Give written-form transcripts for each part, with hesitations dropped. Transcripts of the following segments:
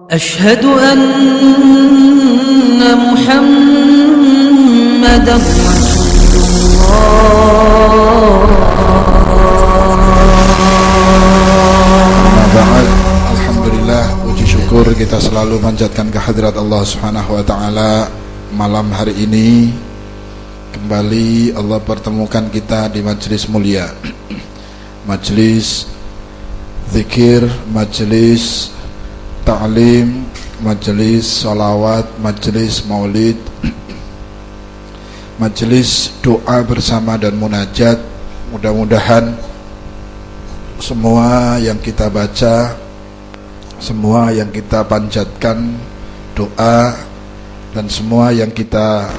أشهد أن محمدا رسول Allah. Alhamdulillah, puji syukur kita selalu manjatkan kehadirat Allah Subhanahu wa taala. Malam hari ini kembali Allah pertemukan kita di majelis mulia, majelis zikir, majelis ta'lim, majelis salawat, majelis maulid, majelis doa bersama dan munajat. Mudah-mudahan semua yang kita baca, semua yang kita panjatkan doa, dan semua yang kita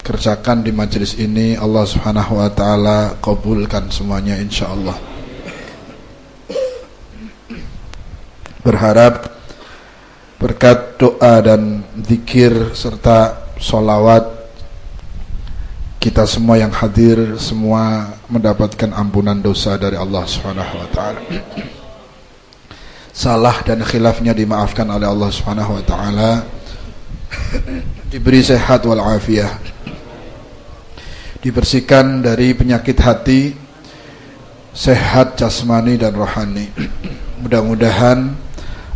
kerjakan di majelis ini, Allah Subhanahu wa taala kabulkan semuanya insyaallah. Berharap berkat doa dan zikir serta sholawat, kita semua yang hadir semua mendapatkan ampunan dosa dari Allah Subhanahu wa taala. Salah dan khilafnya dimaafkan oleh Allah Subhanahu wa taala, diberi sehat wal afiyah, dibersihkan dari penyakit hati, sehat jasmani dan rohani. Mudah-mudahan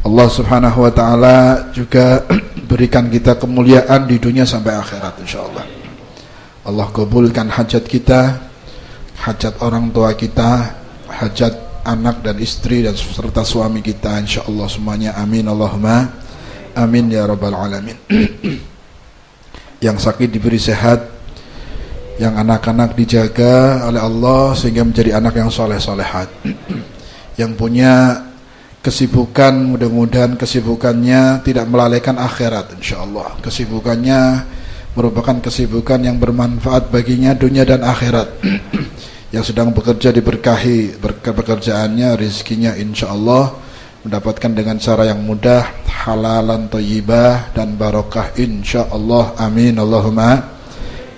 Allah Subhanahu wa taala juga berikan kita kemuliaan di dunia sampai akhirat insyaallah. Allah kabulkan hajat kita, hajat orang tua kita, hajat anak dan istri dan serta suami kita insyaallah semuanya, amin Allahumma amin ya rabbal alamin. Yang sakit diberi sehat, yang anak-anak dijaga oleh Allah sehingga menjadi anak yang soleh-solehat. Yang punya kesibukan, mudah-mudahan kesibukannya tidak melalaikan akhirat insyaallah. Kesibukannya merupakan kesibukan yang bermanfaat baginya dunia dan akhirat. Yang sedang bekerja diberkahi pekerjaannya, rezekinya insyaallah mendapatkan dengan cara yang mudah, halalan thayyibah dan barokah insyaallah, amin Allahumma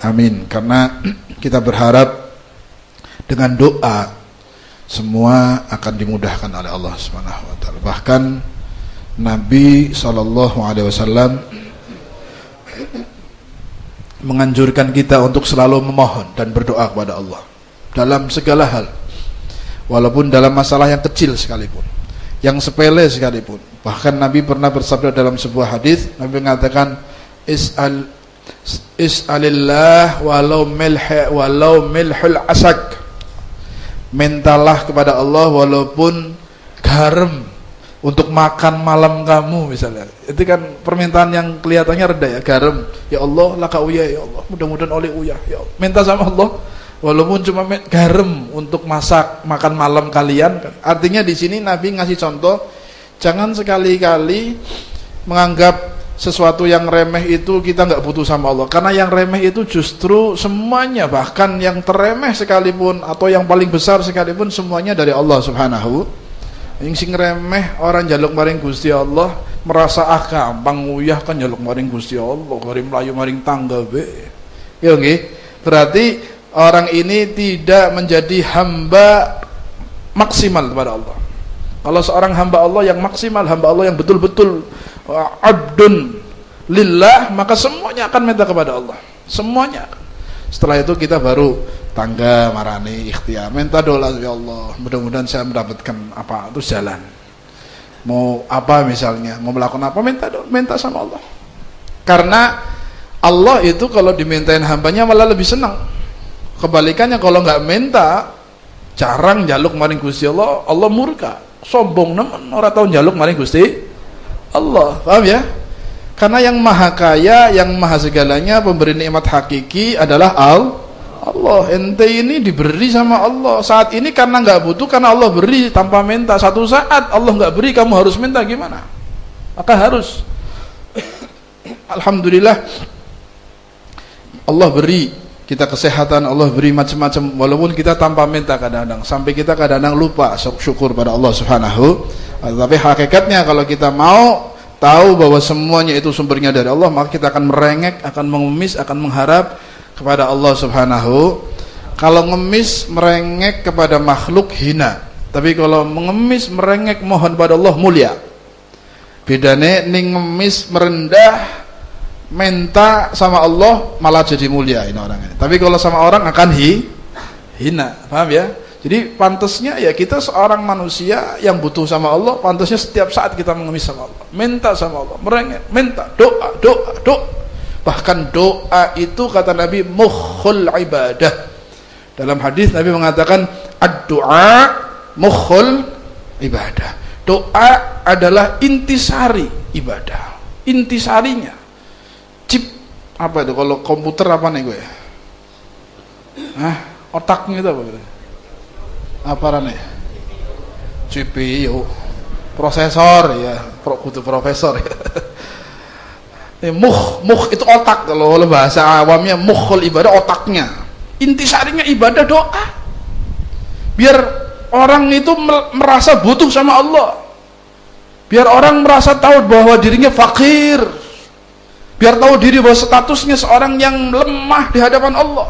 amin. Karena kita berharap dengan doa semua akan dimudahkan oleh Allah Subhanahu wa taala. Bahkan Nabi SAW menganjurkan kita untuk selalu memohon dan berdoa kepada Allah dalam segala hal, walaupun dalam masalah yang kecil sekalipun, yang sepele sekalipun. Bahkan Nabi pernah bersabda dalam sebuah hadis, Nabi mengatakan is'alillah walau milhul asak, mintalah kepada Allah walaupun garam untuk makan malam kamu misalnya. Itu kan permintaan yang kelihatannya rendah ya, garam, ya Allah laka uyah, ya Allah mudah-mudahan oleh uyah, ya Allah. Minta sama Allah walaupun cuma garam untuk masak makan malam kalian. Artinya di sini Nabi ngasih contoh, jangan sekali-kali menganggap sesuatu yang remeh itu kita nggak butuh sama Allah, karena yang remeh itu justru semuanya, bahkan yang teremeh sekalipun atau yang paling besar sekalipun, semuanya dari Allah Subhanahu. Yang sing remeh orang jaluk maring Gusti Allah merasa gampang uyah kan jaluk maring Gusti Allah, garim melayu maring tangga be. Ya nggih. Berarti orang ini tidak menjadi hamba maksimal kepada Allah. Kalau seorang hamba Allah yang maksimal, hamba Allah yang betul-betul abdun lillah, maka semuanya akan minta kepada Allah, semuanya. Setelah itu kita baru tangga marani ikhtiar, minta doa ya Allah, mudah-mudahan saya mendapatkan apa, terus jalan. Mau apa misalnya, mau melakukan apa, minta doa, minta sama Allah. Karena Allah itu kalau dimintain hambanya malah lebih senang. Kebalikannya kalau nggak minta, jarang jaluk maring Gusti Allah, Allah murka, sombong nemen ora tau jaluk maring Gusti Allah. Paham ya? Karena yang maha kaya, yang maha segalanya, pemberi nikmat hakiki adalah Allah. Ente ini diberi sama Allah saat ini karena nggak butuh, karena Allah beri tanpa minta. Satu saat Allah nggak beri, kamu harus minta, gimana? Maka harus. Alhamdulillah Allah beri kita kesehatan, Allah beri macam-macam, walaupun kita tanpa minta kadang-kadang, sampai kita kadang-kadang lupa syukur pada Allah Subhanahu. Tapi hakikatnya kalau kita mau tahu bahwa semuanya itu sumbernya dari Allah, maka kita akan merengek, akan mengemis, akan mengharap kepada Allah Subhanahu. Kalau ngemis merengek kepada makhluk hina, tapi kalau mengemis merengek mohon pada Allah mulia. Bedane ning ngemis merendah minta sama Allah malah jadi mulia ini orangnya. Tapi kalau sama orang akan hina. Paham ya? Jadi pantasnya ya kita seorang manusia yang butuh sama Allah, pantasnya setiap saat kita mengemis sama Allah, minta sama Allah, merengek, minta, doa. Bahkan doa itu kata Nabi mukhul ibadah. Dalam hadis Nabi mengatakan ad-du'a mukhul ibadah. Doa adalah intisari ibadah. Intisarinya. Chip apa itu kalau komputer apa nih gue? Otaknya itu apa gitu? Apa nih? CPU, prosesor ya, butuh profesor ya. Muh itu otak, kalau bahasa awamnya mukhul ibadah otaknya. Intisarinya ibadah doa. Biar orang itu merasa butuh sama Allah. Biar orang merasa tahu bahwa dirinya fakir. Biar tahu diri bahwa statusnya seorang yang lemah di hadapan Allah.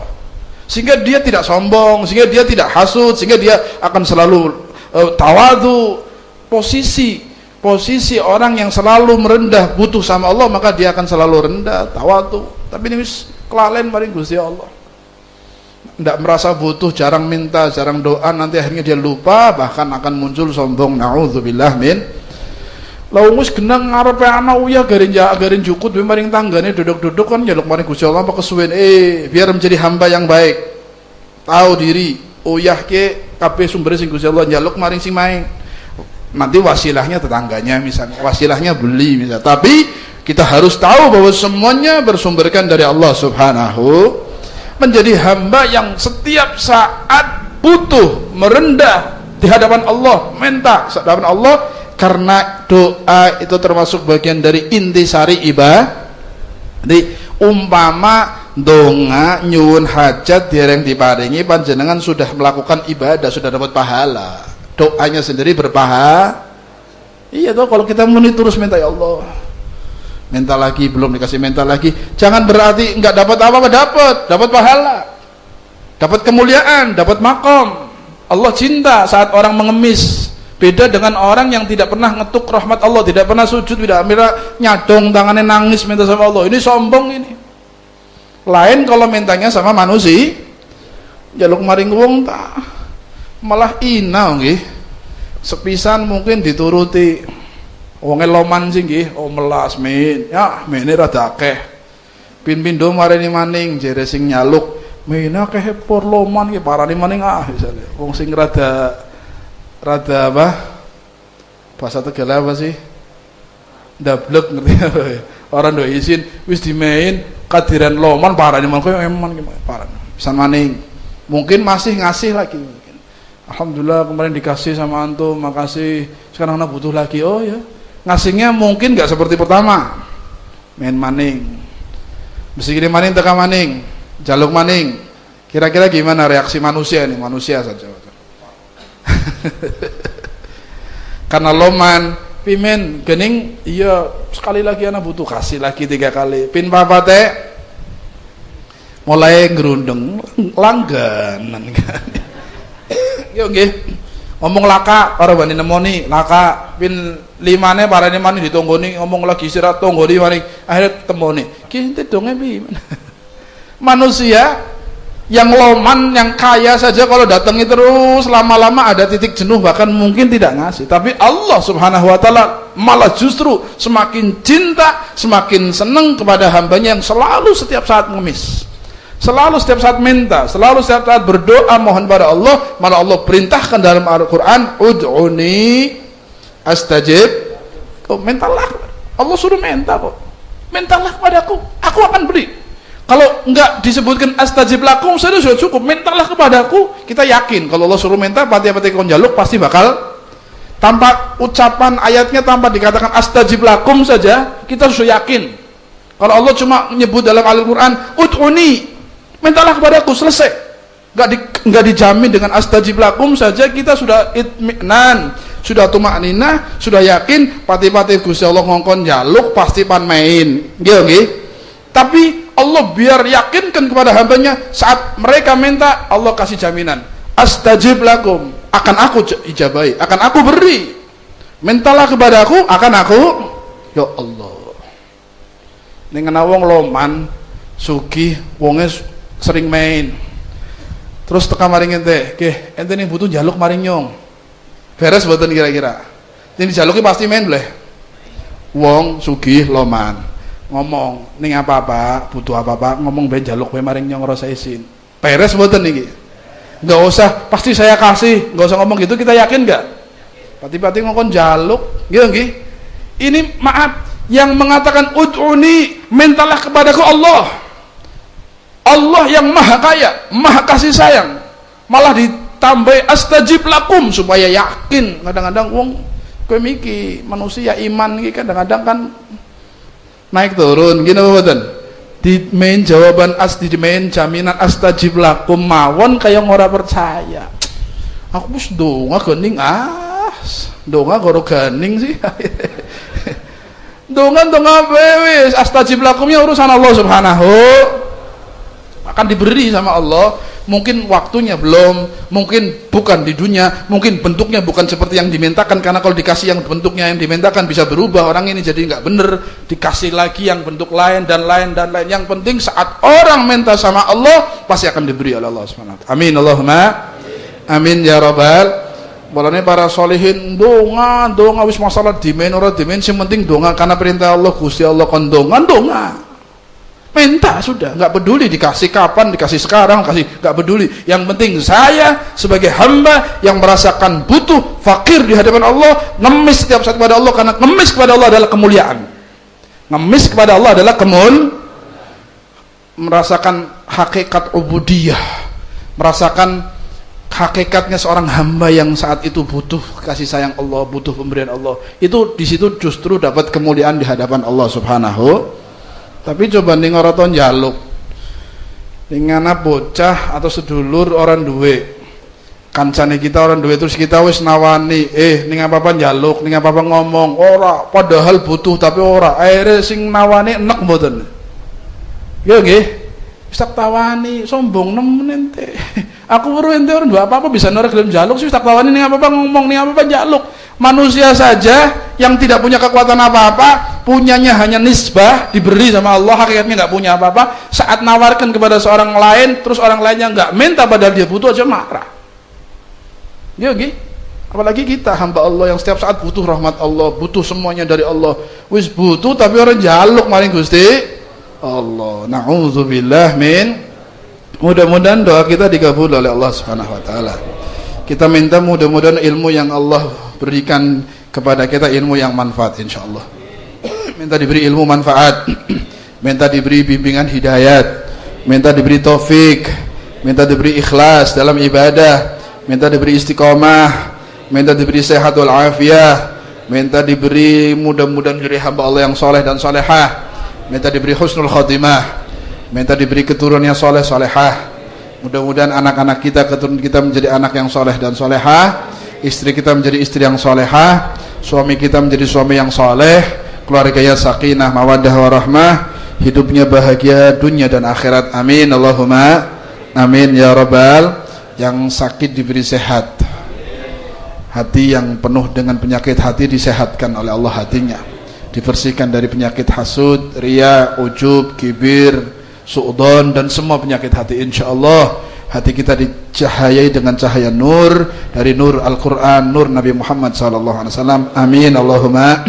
Sehingga dia tidak sombong, sehingga dia tidak hasud, sehingga dia akan selalu tawadu. Posisi orang yang selalu merendah butuh sama Allah, maka dia akan selalu rendah, tawadu. Tapi ini kelalen maring Gusti Allah. Tidak merasa butuh, jarang minta, jarang doa, nanti akhirnya dia lupa, bahkan akan muncul sombong. Na'udzubillah min. Laumus genang ngarepe ana uyah garin jukut maring tanggane duduk-duduk kan njaluk maring Gusti Allah apa kesuwen biar menjadi hamba yang baik. Tahu diri, uyah ke kabeh sumber sing Gusti Allah njaluk maring sing main. Nanti wasilahnya tetangganya misalnya, wasilahnya beli misalnya. Tapi kita harus tahu bahwa semuanya bersumberkan dari Allah Subhanahu. Menjadi hamba yang setiap saat butuh, merendah di hadapan Allah, minta di hadapan Allah. Karena doa itu termasuk bagian dari intisari ibadah. Jadi umpama donga nyuwun hajat dereng diparingi, panjenengan sudah melakukan ibadah, sudah dapat pahala. Doanya sendiri berpahala. Iya toh, kalau kita muni terus minta ya Allah, minta lagi belum dikasih, minta lagi, jangan berarti enggak dapat apa-apa, dapat pahala, dapat kemuliaan, dapat makom. Allah cinta saat orang mengemis. Beda dengan orang yang tidak pernah ngetuk rahmat Allah, tidak pernah sujud, tidak pernah nyadong tangannya nangis minta sama Allah. Ini sombong ini. Lain kalau mintanya sama manusia, jaluk maring wong ta malah ina nggih. Sepisan mungkin dituruti. Wonge loman sih nggih, melas min. Ya, mene rada akeh. Pin-pindo marini maning jere sing nyaluk. Mene akeh por loman ki parani maning misale. Wong sing rada apa bahasa Tegal apa sih dablek ngerti orang do izin wis dimain kadiran loman parane man koyo eman parane pisan maning mungkin masih ngasih lagi mungkin. Alhamdulillah kemarin dikasih sama antum, makasih, sekarang anak butuh lagi. Oh ya, ngasihnya mungkin nggak seperti pertama, main maning mesti gini maning teka maning jaluk maning. Kira-kira gimana reaksi manusia nih, manusia saja. Karena loman pimen gening, iya sekali lagi anak butuh, kasih lagi 3 kali. Pin papa teh mulai ngerundeng langganan kan. Yo nggih ngomong laka para bani nemoni laka pin 5ne parane mani ditonggoni ngomong lagi istirahat tonggoni mari akhirnya temoni ki donge piye. Manusia yang loman, yang kaya saja kalau datangi terus lama-lama ada titik jenuh, bahkan mungkin tidak ngasih. Tapi Allah Subhanahu wa ta'ala malah justru semakin cinta, semakin senang kepada hambanya yang selalu setiap saat mengemis, selalu setiap saat minta, selalu setiap saat berdoa mohon pada Allah. Malah Allah perintahkan dalam Al-Quran, ud'uni astajib. Kau mintalah, Allah suruh minta kok, mintalah kepadaku, aku akan beri. Kalau enggak disebutkan astajib lakum sudah cukup, mintalah kepadaku. Kita yakin kalau Allah suruh minta, pati-pati kon jaluk pasti bakal, tanpa ucapan ayatnya, tanpa dikatakan astajib lakum saja kita sudah yakin. Kalau Allah cuma menyebut dalam Al-Quran ud'uni, mintalah kepadaku, selesai. Enggak dijamin dengan astajib lakum saja kita sudah itminan, sudah tumakninah, sudah yakin pati-pati Gusti Allah ngongkon jaluk pasti pan main. Nggih. Tapi Allah biar yakinkan kepada hambanya, saat mereka minta Allah kasih jaminan, astajib lakum, akan aku ijabahi, akan aku beri. Mintalah kepada aku, akan aku Ya Allah. Ning ana wong loman, sugih, wonge sering main. Terus teka maring ente, "Nggih, ente ning butuh njaluk maring nyong." Beres mboten kira-kira? Ini dijaluki pasti main boleh. Wong sugih loman ngomong ning apa-apa, butuh apa-apa, ngomong ben njaluk wae maring nyong rasa izin. Beres mboten niki? Enggak usah, pasti saya kasih, enggak usah ngomong gitu, kita yakin enggak? Pati-pati ngomong jaluk, gitu nggih. Ini maaf, yang mengatakan ud'uni, mintalah kepadaku Allah. Allah yang maha kaya, maha kasih sayang, malah ditambah astajib lakum supaya yakin. Kadang-kadang wong kowe miki manusia iman iki kadang-kadang kan naik turun gini apa mboten? Di main jawaban di main jaminan astajib lakum mawon kaya ora percaya. Aku wis ndonga gening ndonga goro gening sih. Ndonga wis astajib lakumnya urusan Allah Subhanahu akan diberi sama Allah. Mungkin waktunya belum, mungkin bukan di dunia, mungkin bentuknya bukan seperti yang dimintakan, karena kalau dikasih yang bentuknya yang dimintakan bisa berubah, orang ini jadi nggak bener, dikasih lagi yang bentuk lain dan lain dan lain. Yang penting saat orang minta sama Allah pasti akan diberi oleh Allah SWT. Amin Allahumma amin ya rabbal. Walane para solihin donga wis masalah dimen ora dimen, sing penting donga karena perintah Allah, Gusti Allah kon donga. Minta sudah, nggak peduli dikasih kapan, dikasih sekarang, kasih nggak peduli. Yang penting saya sebagai hamba yang merasakan butuh, fakir di hadapan Allah, ngemis setiap saat kepada Allah, karena ngemis kepada Allah adalah kemuliaan. Ngemis kepada Allah adalah merasakan hakikat ubudiyah, merasakan hakikatnya seorang hamba yang saat itu butuh kasih sayang Allah, butuh pemberian Allah. Itu di situ justru dapat kemuliaan di hadapan Allah Subhanahu. Tapi coba ning ora to njaluk. Ning ana bocah atau sedulur orang duwe. Kancane kita orang duwe terus kita wis nawani, ning apa-apa njaluk, ning apa-apa ngomong, ora, padahal butuh tapi ora. Akhire sing nawani enek mboten. Yo nggih. Wis tak tawani, sombong nemen ente. Aku weruh ente orang duwe apa-apa bisa ora gelem njaluk sih, tak tawani ning apa-apa ngomong, ning apa-apa njaluk. Manusia saja yang tidak punya kekuatan apa-apa, punyanya hanya nisbah, diberi sama Allah, hakikatnya nggak punya apa-apa. Saat nawarkan kepada seorang lain, terus orang lainnya nggak minta padahal dia butuh aja marah. Ya gitu. Apalagi kita hamba Allah yang setiap saat butuh rahmat Allah, butuh semuanya dari Allah. Wis butuh tapi orang jaluk maring Gusti Allah. Na'udzubillah min. Mudah-mudahan doa kita dikabul oleh Allah Subhanahu wa taala. Kita minta mudah-mudahan ilmu yang Allah berikan kepada kita ilmu yang manfaat insyaallah. Minta diberi ilmu manfaat, minta diberi bimbingan hidayat, minta diberi taufik, minta diberi ikhlas dalam ibadah, minta diberi istiqomah, minta diberi sehat wal afiyah, minta diberi mudah-mudahan jadi hamba Allah yang soleh dan solehah, minta diberi husnul khotimah, minta diberi keturunan yang soleh solehah. Mudah-mudahan anak-anak kita, keturunan kita menjadi anak yang soleh dan solehah, istri kita menjadi istri yang solehah, suami kita menjadi suami yang soleh, keluarganya sakinah, mawaddah warahmah, hidupnya bahagia dunia dan akhirat. Amin Allahumma amin ya rabbal. Yang sakit diberi sehat, hati yang penuh dengan penyakit hati disehatkan oleh Allah hatinya, dibersihkan dari penyakit hasud, riya, ujub, kibir, su'udon dan semua penyakit hati. Insyaallah hati kita dicahayai dengan cahaya nur dari nur Al-Quran, nur Nabi Muhammad SAW. Amin Allahumma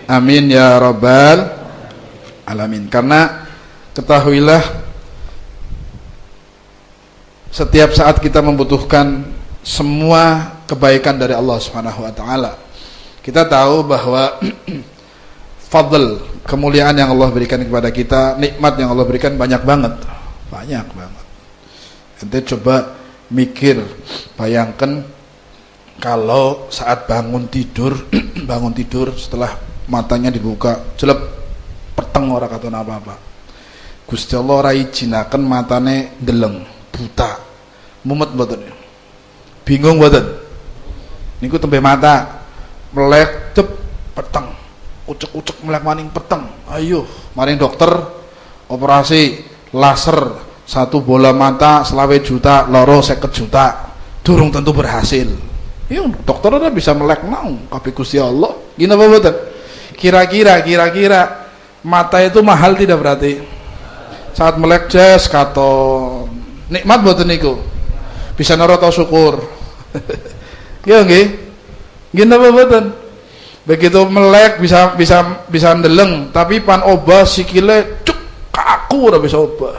amin ya rabbal alamin. Karena ketahuilah setiap saat kita membutuhkan semua kebaikan dari Allah Subhanahu wa taala. Kita tahu bahwa fadl, kemuliaan yang Allah berikan kepada kita, nikmat yang Allah berikan banyak banget. Ente coba mikir, bayangkan kalau saat bangun tidur setelah matanya dibuka, jelek peteng ora katon apa-apa. Gusti Allah ora ijinaken matane ndeleng, buta. Mumet mboten? Bingung mboten? Niku tembe mata melek cep peteng. Ucek-ucek melek maning peteng. Ayo, maring dokter operasi laser, satu bola mata selawe juta, loro 50 juta. Durung tentu berhasil. Iya, dokter udah bisa melek naung kabeh Gusti Allah. Gini apa mboten? Kira-kira mata itu mahal tidak berarti? Saat melek jas katon. Nikmat mboten niku? Bisa naro syukur. Ya nggih. Nggih napa mboten? Begitu melek bisa ndeleng, tapi pan obah sikile cuk kaku ora bisa obah.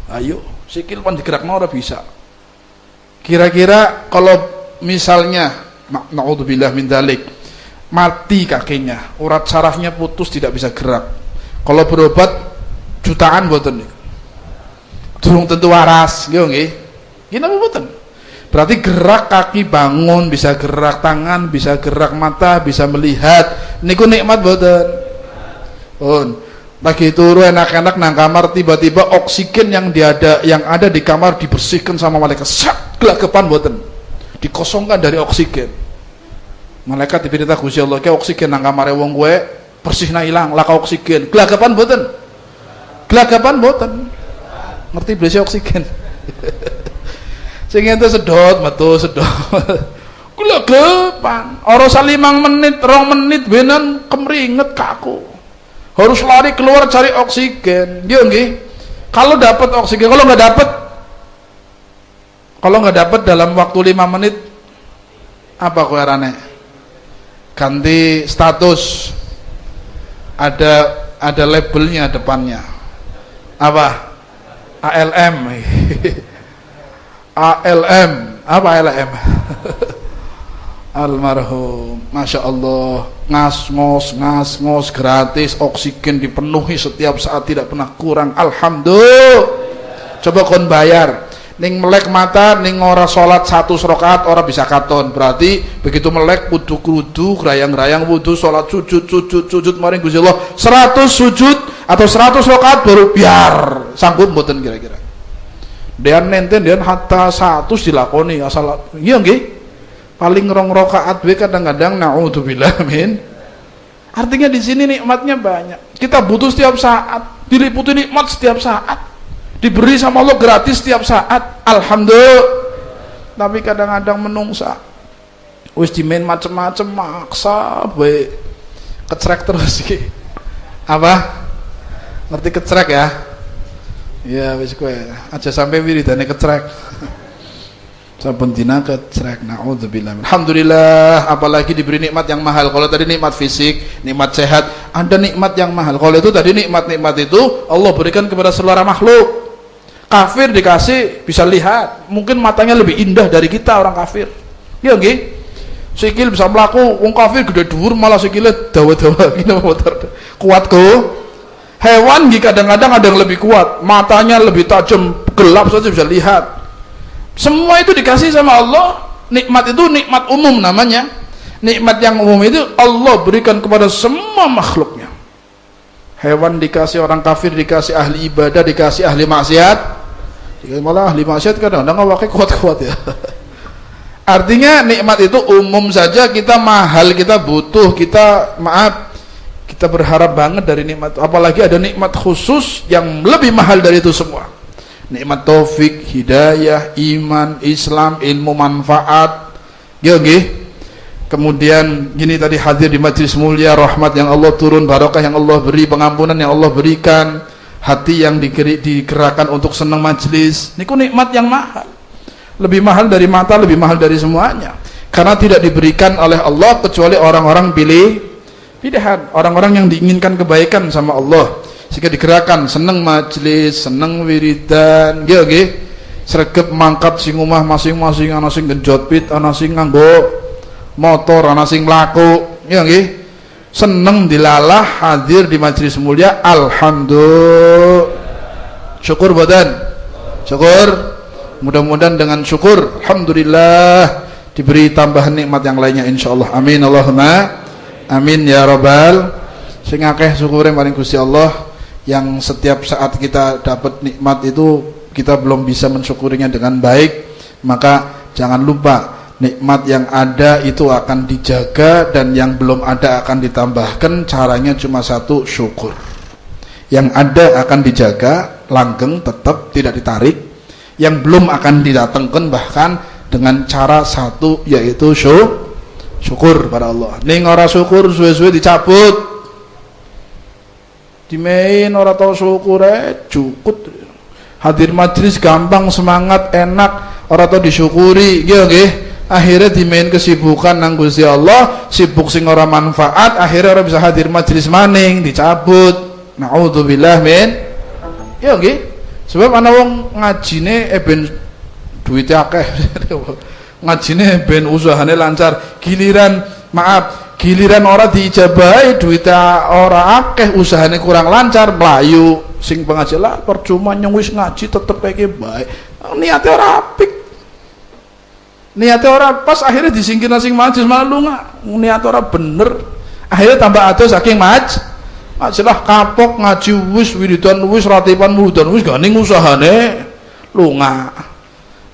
Ayo, sikil pan digerakno ora bisa. Kira-kira kalau misalnya naudzubillah min dzalik, mati kakinya, urat sarafnya putus tidak bisa gerak. Kalau berobat jutaan mboten niku. Durung tentu waras, nggih. Nggih napa mboten? Berarti gerak kaki bangun, bisa gerak tangan, bisa gerak mata, bisa melihat. Niku nikmat mboten? Pun. Lagi turu enak-enak nang kamar, tiba-tiba oksigen yang ada di kamar dibersihkan sama malaikat. Sak gelagapan mboten. Dikosongkan dari oksigen. Malaikat diperintah Gusti Allah, "Ke oksigen nang kamare wong kowe bersihna ilang, laka oksigen." Gelagapan mboten? Gelagapan mboten? Ngerti blese oksigen. Sing ente sedot metu sedot. Kula gepan. Ora 5 menit, 2 menit benan kemringet kaku. Harus lari keluar cari oksigen. Yo nggih. Kalau dapat oksigen, kalau nggak dapat dalam waktu 5 menit apa kowe arane? Ganti status. Ada labelnya depannya. Apa? ALM. ALM, apa ALM? Almarhum, masya Allah, ngas-ngos gratis, oksigen dipenuhi setiap saat, tidak pernah kurang. Alhamdulillah. Coba kon bayar, ning melek mata, ning ora sholat 1 rakaat ora bisa katon. Berarti begitu melek kudu grayang-grayang wudu, sholat sujud maring Gusti Allah 100 sujud atau 100 rakaat baru biar sanggup mboten kira-kira. Dean nenten hatta 100 dilakoni asal iya nggih. Paling 2 rakaat we kadang-kadang naudzubillah min. Artinya di sini nikmatnya banyak. Kita butuh setiap saat, diliputi nikmat setiap saat. Diberi sama Allah gratis setiap saat. Alhamdulillah. Tapi kadang-kadang menungsa. Wis dimain macem-macem maksa we kecrek terus iki. Apa? Ngerti kecrek ya? Ya wis kowe aja sampai wiridane kecrek. Saben dina kecrek. Naudzubillah. Alhamdulillah, apalagi diberi nikmat yang mahal. Kalau tadi nikmat fisik, nikmat sehat, ada nikmat yang mahal. Kalau itu tadi nikmat-nikmat itu Allah berikan kepada seluruh makhluk. Kafir dikasih bisa lihat, mungkin matanya lebih indah dari kita orang kafir. Ya nggih. Sikil bisa mlaku, wong kafir gede dhuwur malah sikile dawa-dawa gini motor. Kuat kok. Hewan kadang-kadang ada yang lebih kuat, matanya lebih tajam, gelap saja bisa lihat. Semua itu dikasih sama Allah. Nikmat itu nikmat umum namanya. Nikmat yang umum itu Allah berikan kepada semua makhluknya. Hewan dikasih, orang kafir dikasih, ahli ibadah dikasih, ahli maksiat. Malah ahli maksiat kadang-kadang awake kuat-kuat ya. Artinya nikmat itu umum saja, kita mahal, kita butuh, kita berharap banget dari nikmat. Apalagi ada nikmat khusus yang lebih mahal dari itu semua. Nikmat taufik, hidayah, iman, Islam, ilmu manfaat. Nggih. Kemudian gini tadi hadir di majlis mulia, rahmat yang Allah turun, barokah yang Allah beri, pengampunan yang Allah berikan, hati yang digerakkan untuk senang majlis. Niku nikmat yang mahal. Lebih mahal dari mata, lebih mahal dari semuanya. Karena tidak diberikan oleh Allah kecuali orang-orang pilihan, orang-orang yang diinginkan kebaikan sama Allah. Sehingga digerakkan seneng majlis, seneng wiridan, nggih. Sregep mangkat sing omah masing-masing, ana sing genjot pit, ana sing nganggo motor, ana sing mlaku, nggih. Seneng dilalah hadir di majlis mulia, alhamdulillah. Syukur badan. Syukur. Mudah-mudahan dengan syukur alhamdulillah diberi tambahan nikmat yang lainnya insyaallah. Amin Allahumma amin ya rabbal. Sing akeh syukure maring Gusti Allah. Yang setiap saat kita dapat nikmat itu kita belum bisa mensyukurinya dengan baik, maka jangan lupa nikmat yang ada itu akan dijaga dan yang belum ada akan ditambahkan. Caranya cuma satu, syukur. Yang ada akan dijaga, langgeng, tetap tidak ditarik. Yang belum akan didatangkan bahkan dengan cara satu, yaitu syukur pada Allah. Ning ora syukur suwe-suwe dicabut. Dimain ora tau syukure cukut. Hadir majelis gampang, semangat, enak, ora tau disyukuri. Nggih. Akhirnya dimain kesibukan nang Gusti Allah, sibuk sing ora manfaat, akhirnya ora bisa hadir majelis maning, dicabut. Naudzubillah min. Ya nggih. Sebab ana wong ngajine ben duwite akeh. Ngajine ben usahane lancar, giliran ora diijabahi, duwite ora akeh, usahane kurang lancar, mlayu. Sing pengajian lah percuma nyong wis ngaji tetep kaya baik. Niate ora apik. Niate ora pas, akhirnya disingkir sing majelis malah lunga. Niate ora bener. Akhirnya tambah adoh saking majelis kapok ngaji wis wiridan wis ratipan mudan wis gak ning usahane lunga.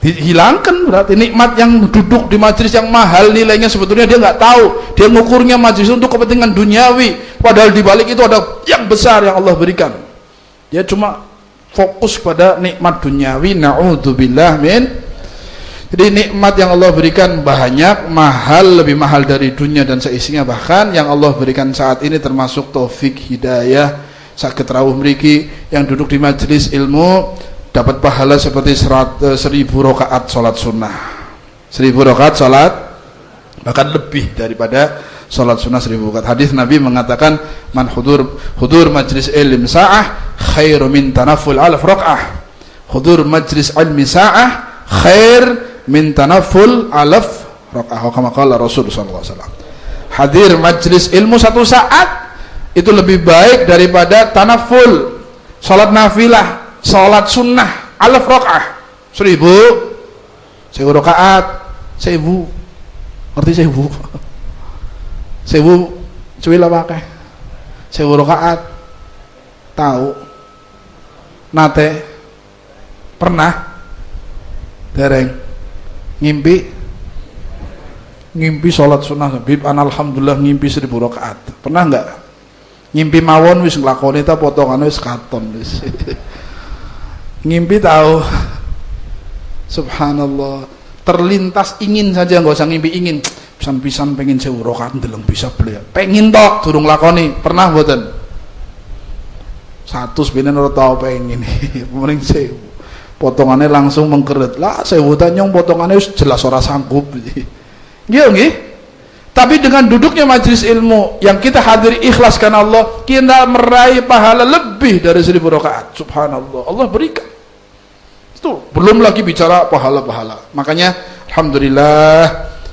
Dihilangkan berarti nikmat yang duduk di majelis yang mahal nilainya. Sebetulnya dia nggak tahu, dia ngukurnya majelis untuk kepentingan duniawi, padahal di balik itu ada yang besar yang Allah berikan. Dia cuma fokus pada nikmat duniawi. Na'udzubillah min. Jadi nikmat yang Allah berikan banyak, mahal, lebih mahal dari dunia dan seisinya. Bahkan yang Allah berikan saat ini termasuk taufik hidayah sakit rawuh mriki yang duduk di majelis ilmu dapat pahala seperti 1000 rakaat salat sunnah. 1000 rakaat salat, bahkan lebih daripada salat sunnah 1000 rakaat. Hadis Nabi mengatakan man hudur majlis ilm sa'ah khairu min tanafful 1000 rakaah. Hudur majlis ilmi sa'ah khair min tanafful 1000 rakaah, kama qala Rasul sallallahu alaihi wasallam. Hadir majlis ilmu 1 saat itu lebih baik daripada tanaful, salat nafilah, salat sunnah 1000 rakaah. 1000 rakaat 1000. Ngerti 1000? 1000 cuwi lah pakai. 1000 rakaat. Tahu? Nate pernah dereng ngimpi sholat sunnah Habib alhamdulillah ngimpi 1000 rakaat. Pernah enggak? Ngimpi mawon wis nglakoni ta potongane wis katon wis. Ngimpi tahu. Subhanallah. Terlintas ingin saja, enggak usah ngimpi ingin. Pisan-pisan pengen 1000 rakaat ndeleng bisa beli. Pengen tok durung lakoni. Pernah mboten? 100 benen ora tau pengen. Mending 1000. Potongannya langsung mengkeret lah, saya nyong potongannya jelas ora sanggup. Nggih. Tapi dengan duduknya majelis ilmu yang kita hadiri ikhlas karena Allah, kita meraih pahala lebih dari 1000 rakaat. Subhanallah, Allah berikan. Itu belum lagi bicara pahala-pahala. Makanya alhamdulillah,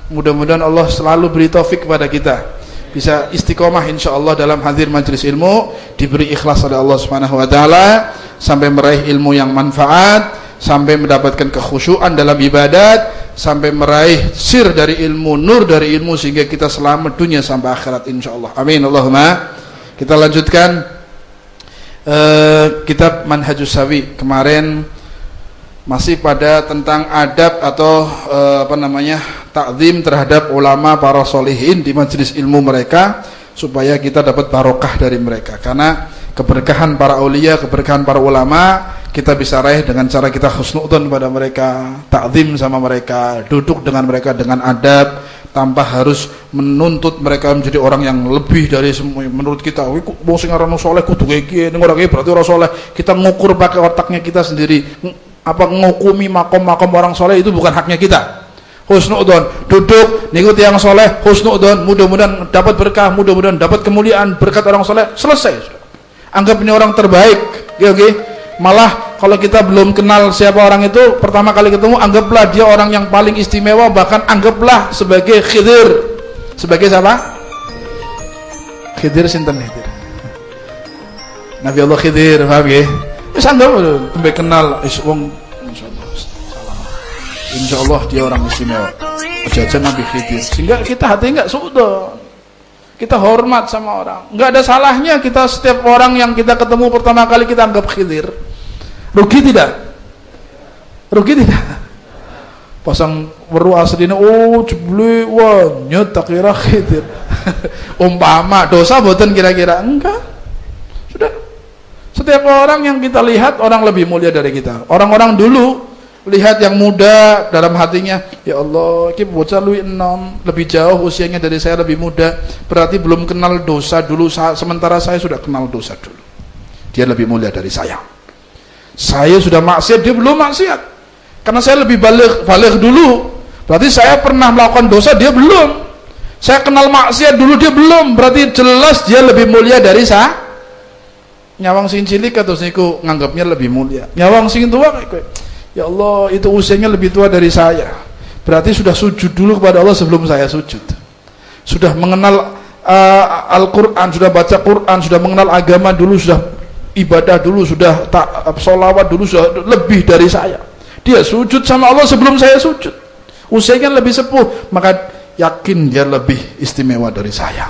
mudah-mudahan Allah selalu beri taufik kepada kita, bisa istiqomah insyaallah dalam hadir majelis ilmu, diberi ikhlas oleh Allah Subhanahu wa taala sampai meraih ilmu yang manfaat, sampai mendapatkan kekhusyuan dalam ibadat, sampai meraih sir dari ilmu, nur dari ilmu, sehingga kita selamat dunia sampai akhirat insyaallah. Amin Allahumma. Kita lanjutkan kitab Manhajus Sawi. Kemarin masih pada tentang adab atau takzim terhadap ulama para solihin di majelis ilmu mereka, supaya kita dapat barokah dari mereka. Karena keberkahan para aulia, keberkahan para ulama kita bisa raih dengan cara kita husnudzon pada mereka, takzim sama mereka, duduk dengan mereka dengan adab, tanpa harus menuntut mereka menjadi orang yang lebih dari semua. Menurut kita, wong sing aran saleh kudu iki, ning ora berarti ora saleh. Kita ngukur pakai otaknya kita sendiri. Apa ngukumi makom-makom orang saleh itu bukan haknya kita. Husnudzon, duduk niku tiyang saleh, husnudzon, mudah-mudahan dapat berkah, mudah-mudahan dapat kemuliaan berkat orang saleh, selesai. Anggap ini orang terbaik, oke. Malah kalau kita belum kenal siapa orang itu, pertama kali ketemu anggaplah dia orang yang paling istimewa, bahkan anggaplah sebagai Khidir. Sebagai siapa? Khidir sinten Khidir? Nabi Allah Khidir, paham ya? Wis anggap tembe kenal wong insyaallah. Insyaallah dia orang istimewa. Aja Nabi Khidir. Sehingga kita hati enggak suudzon. Kita hormat sama orang. Enggak ada salahnya kita setiap orang yang kita ketemu pertama kali kita anggap Khidir. Rugi tidak? Rugi tidak? Pasang weru asline jeble wah nyet tak kira Khidir. Umpama dosa mboten kira-kira? Enggak. Sudah. Setiap orang yang kita lihat orang lebih mulia dari kita. Orang-orang dulu lihat yang muda dalam hatinya, ya Allah, ini bocah lu enom, lebih jauh usianya dari saya, lebih muda, berarti belum kenal dosa dulu, sementara saya sudah kenal dosa dulu. dia lebih mulia dari saya. Saya sudah maksiat, dia belum maksiat. Karena saya lebih balik dulu. Berarti saya pernah melakukan dosa, dia belum. Saya kenal maksiat dulu, dia belum. Berarti jelas dia lebih mulia dari saya. Nyawang sing cilik atau niku nganggapnya lebih mulia. Nyawang sing tua kayak, ya Allah, itu usianya lebih tua dari saya. Berarti sudah sujud dulu kepada Allah sebelum saya sujud. Sudah mengenal Al-Quran, sudah baca Quran, sudah mengenal agama dulu, sudah ibadah dulu, sudah sholawat dulu, sudah lebih dari saya. Dia sujud sama Allah sebelum saya sujud. Usianya lebih sepuh, maka yakin dia lebih istimewa dari saya.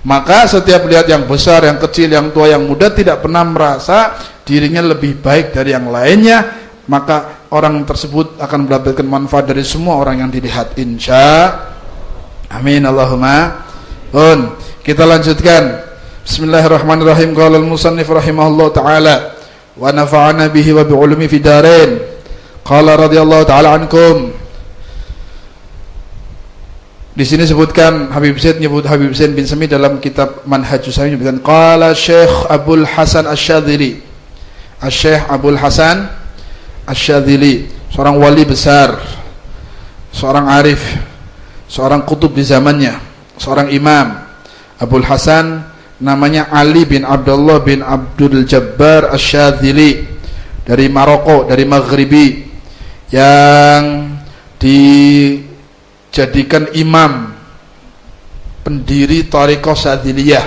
Maka setiap lihat yang besar, yang kecil, yang tua, yang muda, tidak pernah merasa dirinya lebih baik dari yang lainnya, maka orang tersebut akan mendapatkan manfaat dari semua orang yang dilihat, insya amin Allahumma. Kita lanjutkan. Bismillahirrahmanirrahim. Qala al-musannif rahimahullah ta'ala wa nafa'ana bihi wa bi'ulumi fi darain. Qala radhiyallahu ta'ala ankum. Di sini sebutkan Habib Zaid bin Sami dalam kitab Manhajus Sami menyebutkan qala Syekh Abdul Hasan Asy-Syadzili. Syekh Abdul Hasan Asy-Syadzili, seorang wali besar, seorang arif, seorang kutub di zamannya, seorang imam. Abdul Hasan namanya Ali bin Abdullah bin Abdul Jabbar Asy-Syadzili, dari Maroko, dari Maghribi, yang dijadikan imam, pendiri Thariqah Syadziliyah,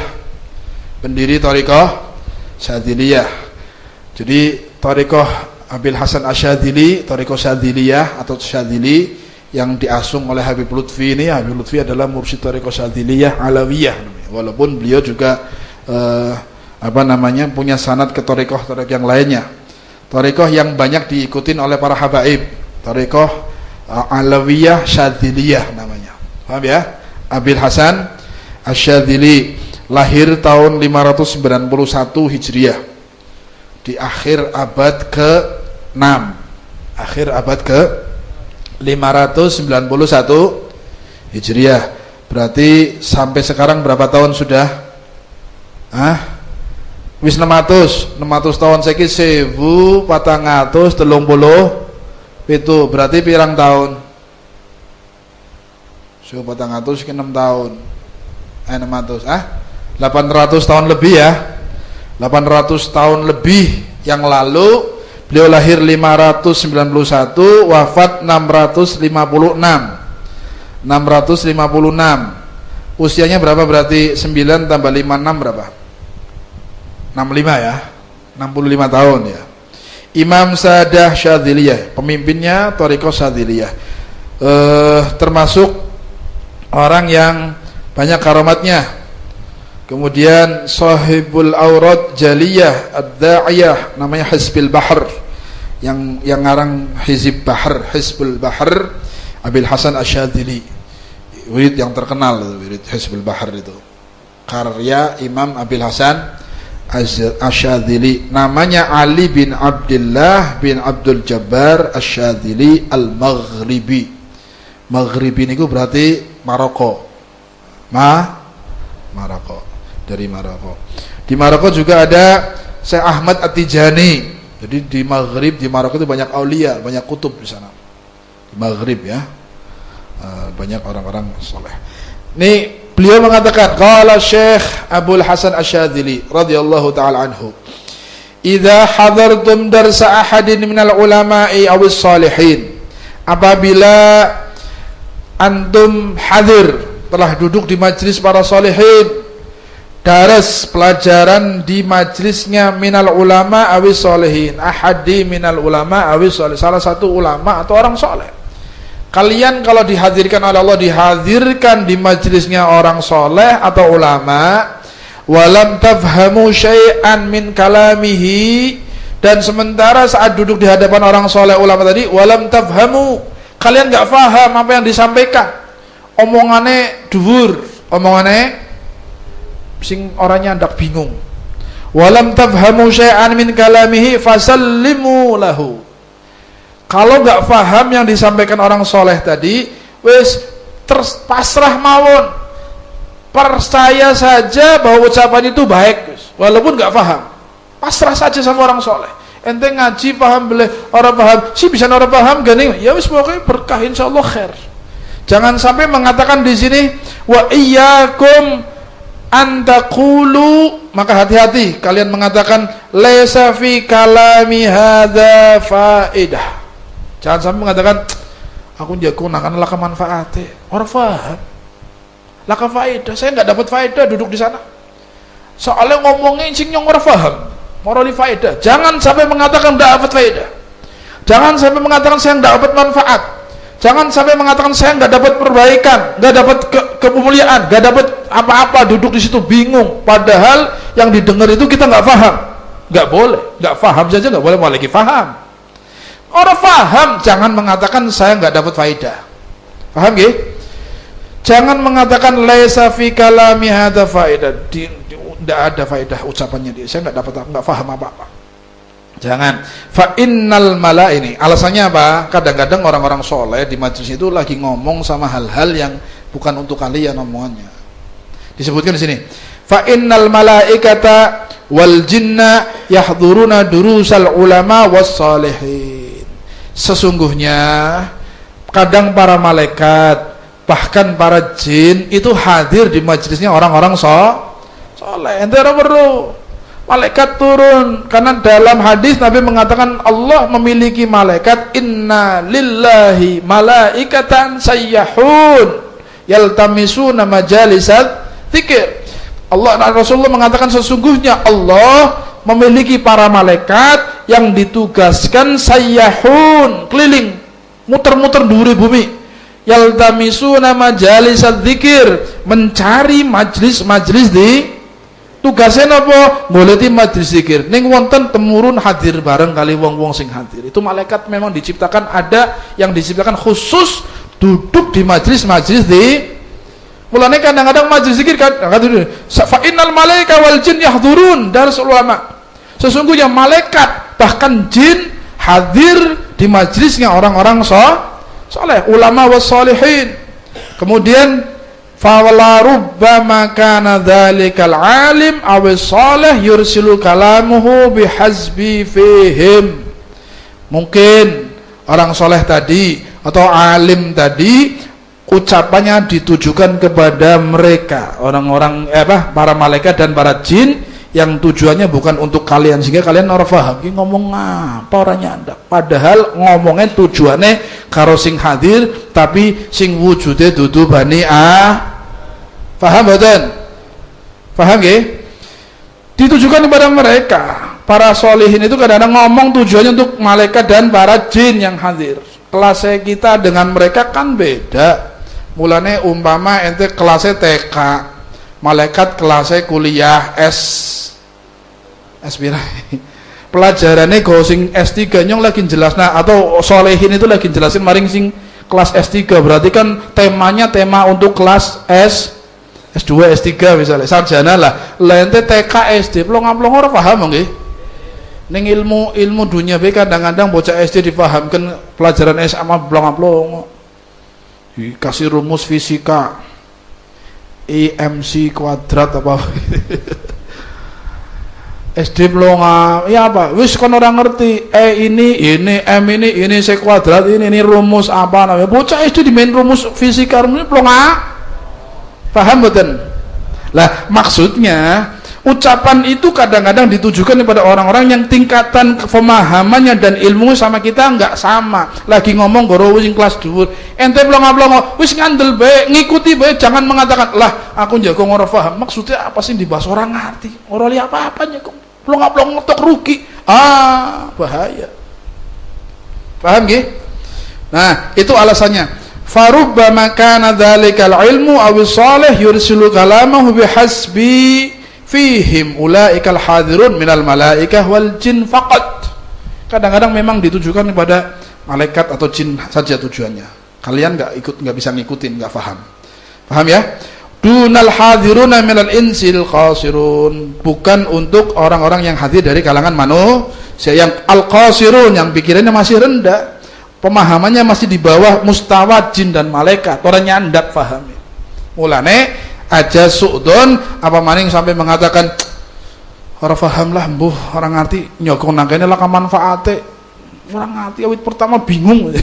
Jadi Thariqah Abdul Hasan Asy-Syadzili, Thariqah Syadziliyah atau Syadzili yang diasung oleh Habib Lutfi ini. Habib Lutfi adalah mursyid Thariqah Syadziliyah Alawiyah, walaupun beliau juga punya sanad ke Thariqah yang lainnya. Thariqah yang banyak diikutin oleh para habaib, Thariqah Alawiyah Syadziliyah namanya. Paham ya? Abdul Hasan Asy-Syadzili lahir tahun 591 Hijriah, di akhir abad ke-6, akhir abad ke-591 Hijriah. Berarti sampai sekarang berapa tahun sudah? Wis 600 tahun saiki 1430 itu berarti pirang tahun? 1400 ke 6 tahun. 800 tahun lebih ya. 800 tahun lebih yang lalu beliau lahir 591, wafat 656. Usianya berapa berarti? 9 tambah 56 berapa? 65 ya. 65 tahun ya. Imam Sadah Syadziliyah, pemimpinnya Thariqah Syadziliyah. Termasuk orang yang banyak karomatnya. Kemudian sahibul aurad jaliyah ad-da'iyah, namanya Hizbul Bahr, yang ngarang Hizib Bahr, Hizbul Bahr, Abdul Hasan Asy-Syadzili, wirid yang terkenal, wirid Hizbul Bahr itu karya Imam Abdul Hasan Asy-Syadzili. Namanya Ali bin Abdullah bin Abdul Jabbar Asy-Syadzili Al-Maghribi. Maghribi niku berarti Maroko. Maroko, dari Maroko. Di Maroko juga ada Syekh Ahmad At-Tijani. Jadi di Maghrib, di Maroko itu banyak aulia, banyak kutub di sana. Di Maghrib ya, banyak orang-orang soleh. Ini beliau mengatakan, qala Syekh Abdul Hasan Asy-Syadzili radhiyallahu taala anhu, idza hadartum darsa ahadin minal ulama'i awis salihin, apabila antum hadir, telah duduk di majlis para salihin, daras pelajaran di majlisnya minal ulama awis salihin, ahadi minal ulama awis salihin, salah satu ulama atau orang soleh. Kalian kalau dihadirkan oleh Allah, dihadirkan di majlisnya orang soleh atau ulama, walam tafhamu syai'an min kalamihi, dan sementara saat duduk di hadapan orang soleh ulama tadi, walam tafhamu, kalian gak faham apa yang disampaikan, omongane dhuwur, omongane sing orangnya ndak bingung. Walam tafhamu syai'an min kalamihi fasallimu lahu. Kalau nggak faham yang disampaikan orang soleh tadi, wis pasrah mawon, percaya saja bahwa ucapan itu baik, walaupun nggak faham. pasrah saja sama orang soleh. Ente ngaji paham boleh, orang paham si bisa orang paham gini, ya wis pokoknya berkah insyaallah khair. Jangan sampai mengatakan di sini wa iyyakum antaqulu, maka hati-hati kalian mengatakan laisa fi kalami hadza faidah. Jangan sampai mengatakan aku jago nakan laka manfaate. Orang paham. Laka faedah, saya enggak dapat faedah duduk di sana. Soalnya ngomongnya sing nyong ora paham. Morali faedah. Jangan sampai mengatakan enggak dapat faedah. Jangan sampai mengatakan saya enggak dapat manfaat. Jangan sampai mengatakan saya nggak dapat perbaikan, nggak dapat kemuliaan, nggak dapat apa-apa, duduk di situ bingung. Padahal yang didengar itu kita nggak paham. Nggak boleh, nggak paham saja nggak boleh, mau lagi paham. Orang paham, jangan mengatakan saya nggak dapat faedah. Paham gak? Jangan mengatakan laisa fi kalami hadza faedah. Tidak ada faedah ucapannya dia. Saya nggak paham apa-apa. Jangan. Fa innal mala, ini alasannya apa? Kadang-kadang orang-orang soleh di majelis itu lagi ngomong sama hal-hal yang bukan untuk kalian omongannya. Disebutkan di sini. Fa innal malaikata wal jinna yahduruna durusal ulama was salihin. Sesungguhnya kadang para malaikat bahkan para jin itu hadir di majelisnya orang-orang soleh. Ente ora perlu malaikat turun, karena dalam hadis Nabi mengatakan Allah memiliki malaikat, inna lillahi malaikatan sayyahun yaltamisuna majalisat dzikir. Rasulullah mengatakan sesungguhnya Allah memiliki para malaikat yang ditugaskan sayyahun, keliling muter-muter duri bumi, yaltamisuna majalisat dzikir, mencari majlis-majlis di tugasnya apa? Goleti majlis zikir. Ning wonten temurun hadir bareng kali wong-wong sing hadir. Itu malaikat memang diciptakan, ada yang diciptakan khusus duduk di majlis-majlis di. Mulane kadang-kadang majlis zikir kan fa innal malaika wal jin yahdurun darsul ulama. Sesungguhnya malaikat bahkan jin hadir di majlisnya orang-orang saleh, ulama was salihin. Kemudian fawala rubbama kana dzalikal alim aw salih yursilu kalamuhu bihasbi fihim. Mungkin orang soleh tadi atau alim tadi ucapannya ditujukan kepada mereka, orang-orang para malaikat dan para jin, yang tujuannya bukan untuk kalian sehingga kalian ora paham ki ngomong apa ora nyandak. Padahal ngomongnya tujuannya karo sing hadir, tapi sing wujude dudu bani paham mboten? Paham nggih? Ditujukan kepada mereka. Para solihin itu kadang-kadang ngomong tujuannya untuk malaikat dan para jin yang hadir. Kelasnya kita dengan mereka kan beda. Mulane umpama ente kelasnya TK, malaikat kelasnya kuliah S pira. Pelajarannya go sing S3 nyong lagi jelasna, atau solihin itu lagi jelasin maring sing kelas S3, berarti kan temanya tema untuk kelas S2, S3 misalnya, sarjana lah. Lente TK, SD, plong-plong ora paham nggih. Ning ilmu dunia be kadang-kadang bocah SD dipahamkan pelajaran SMA plong-plong. Dikasih rumus fisika IMC kuadrat apa. SD plong ya apa? Wis kon ora ngerti. Ini M ini C kuadrat, ini rumus apa namanya. Bocah SD dimain rumus fisika rumus plong paham betul? Lah maksudnya ucapan itu kadang-kadang ditujukan kepada orang-orang yang tingkatan pemahamannya dan ilmu sama kita nggak sama. Lagi ngomong goro wis kelas dhuwur, ente plongo-plongo wis ngandel bae, ngikuti bae, jangan mengatakan lah aku njago ora paham. Maksudnya apa sih dibahas, orang ngerti, ora li apa-apanya kok. Plongo-plongo tok rugi. Bahaya. Paham nggih? Nah, itu alasannya. Farubbama kana dzalikal ilmu aw salih yursilu kalamahu bihasbi fihim ulaikal hadirun minal malaikah wal jin faqat. Kadang-kadang memang ditujukan kepada malaikat atau jin saja tujuannya. Kalian nggak bisa ngikutin, nggak paham. Paham ya? Dunal hadiruna minal insil qasirun, bukan untuk orang-orang yang hadir dari kalangan manusia yang al-qasirun, yang pikirannya masih rendah, pemahamannya masih di bawah mustawa jin dan malaikat, orang nyandak pahami. Mulane aja su'don apa maning sampai mengatakan Ora paham lah mbuh, orang ngerti nyokong nangkene lah manfaate. Orang ngerti awit pertama bingung.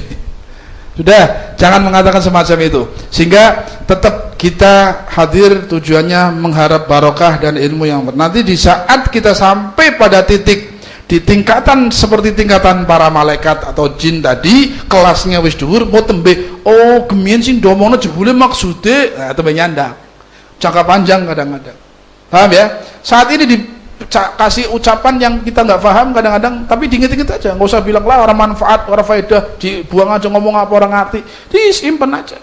Sudah, jangan mengatakan semacam itu. Sehingga tetap kita hadir tujuannya mengharap barokah dan ilmu yang benar. Nanti di saat kita sampai pada titik di tingkatan seperti tingkatan para malaikat atau jin tadi, kelasnya wis dhuwur, mau tembe, oh gemien sing domongno jebule maksude, nah tembe nyandak. Jangka panjang kadang-kadang. Paham ya? Saat ini kasih ucapan yang kita nggak paham kadang-kadang, tapi diinget-inget aja, nggak usah bilang lah orang manfaat, orang faedah, dibuang aja, ngomong apa orang ngerti, disimpan aja.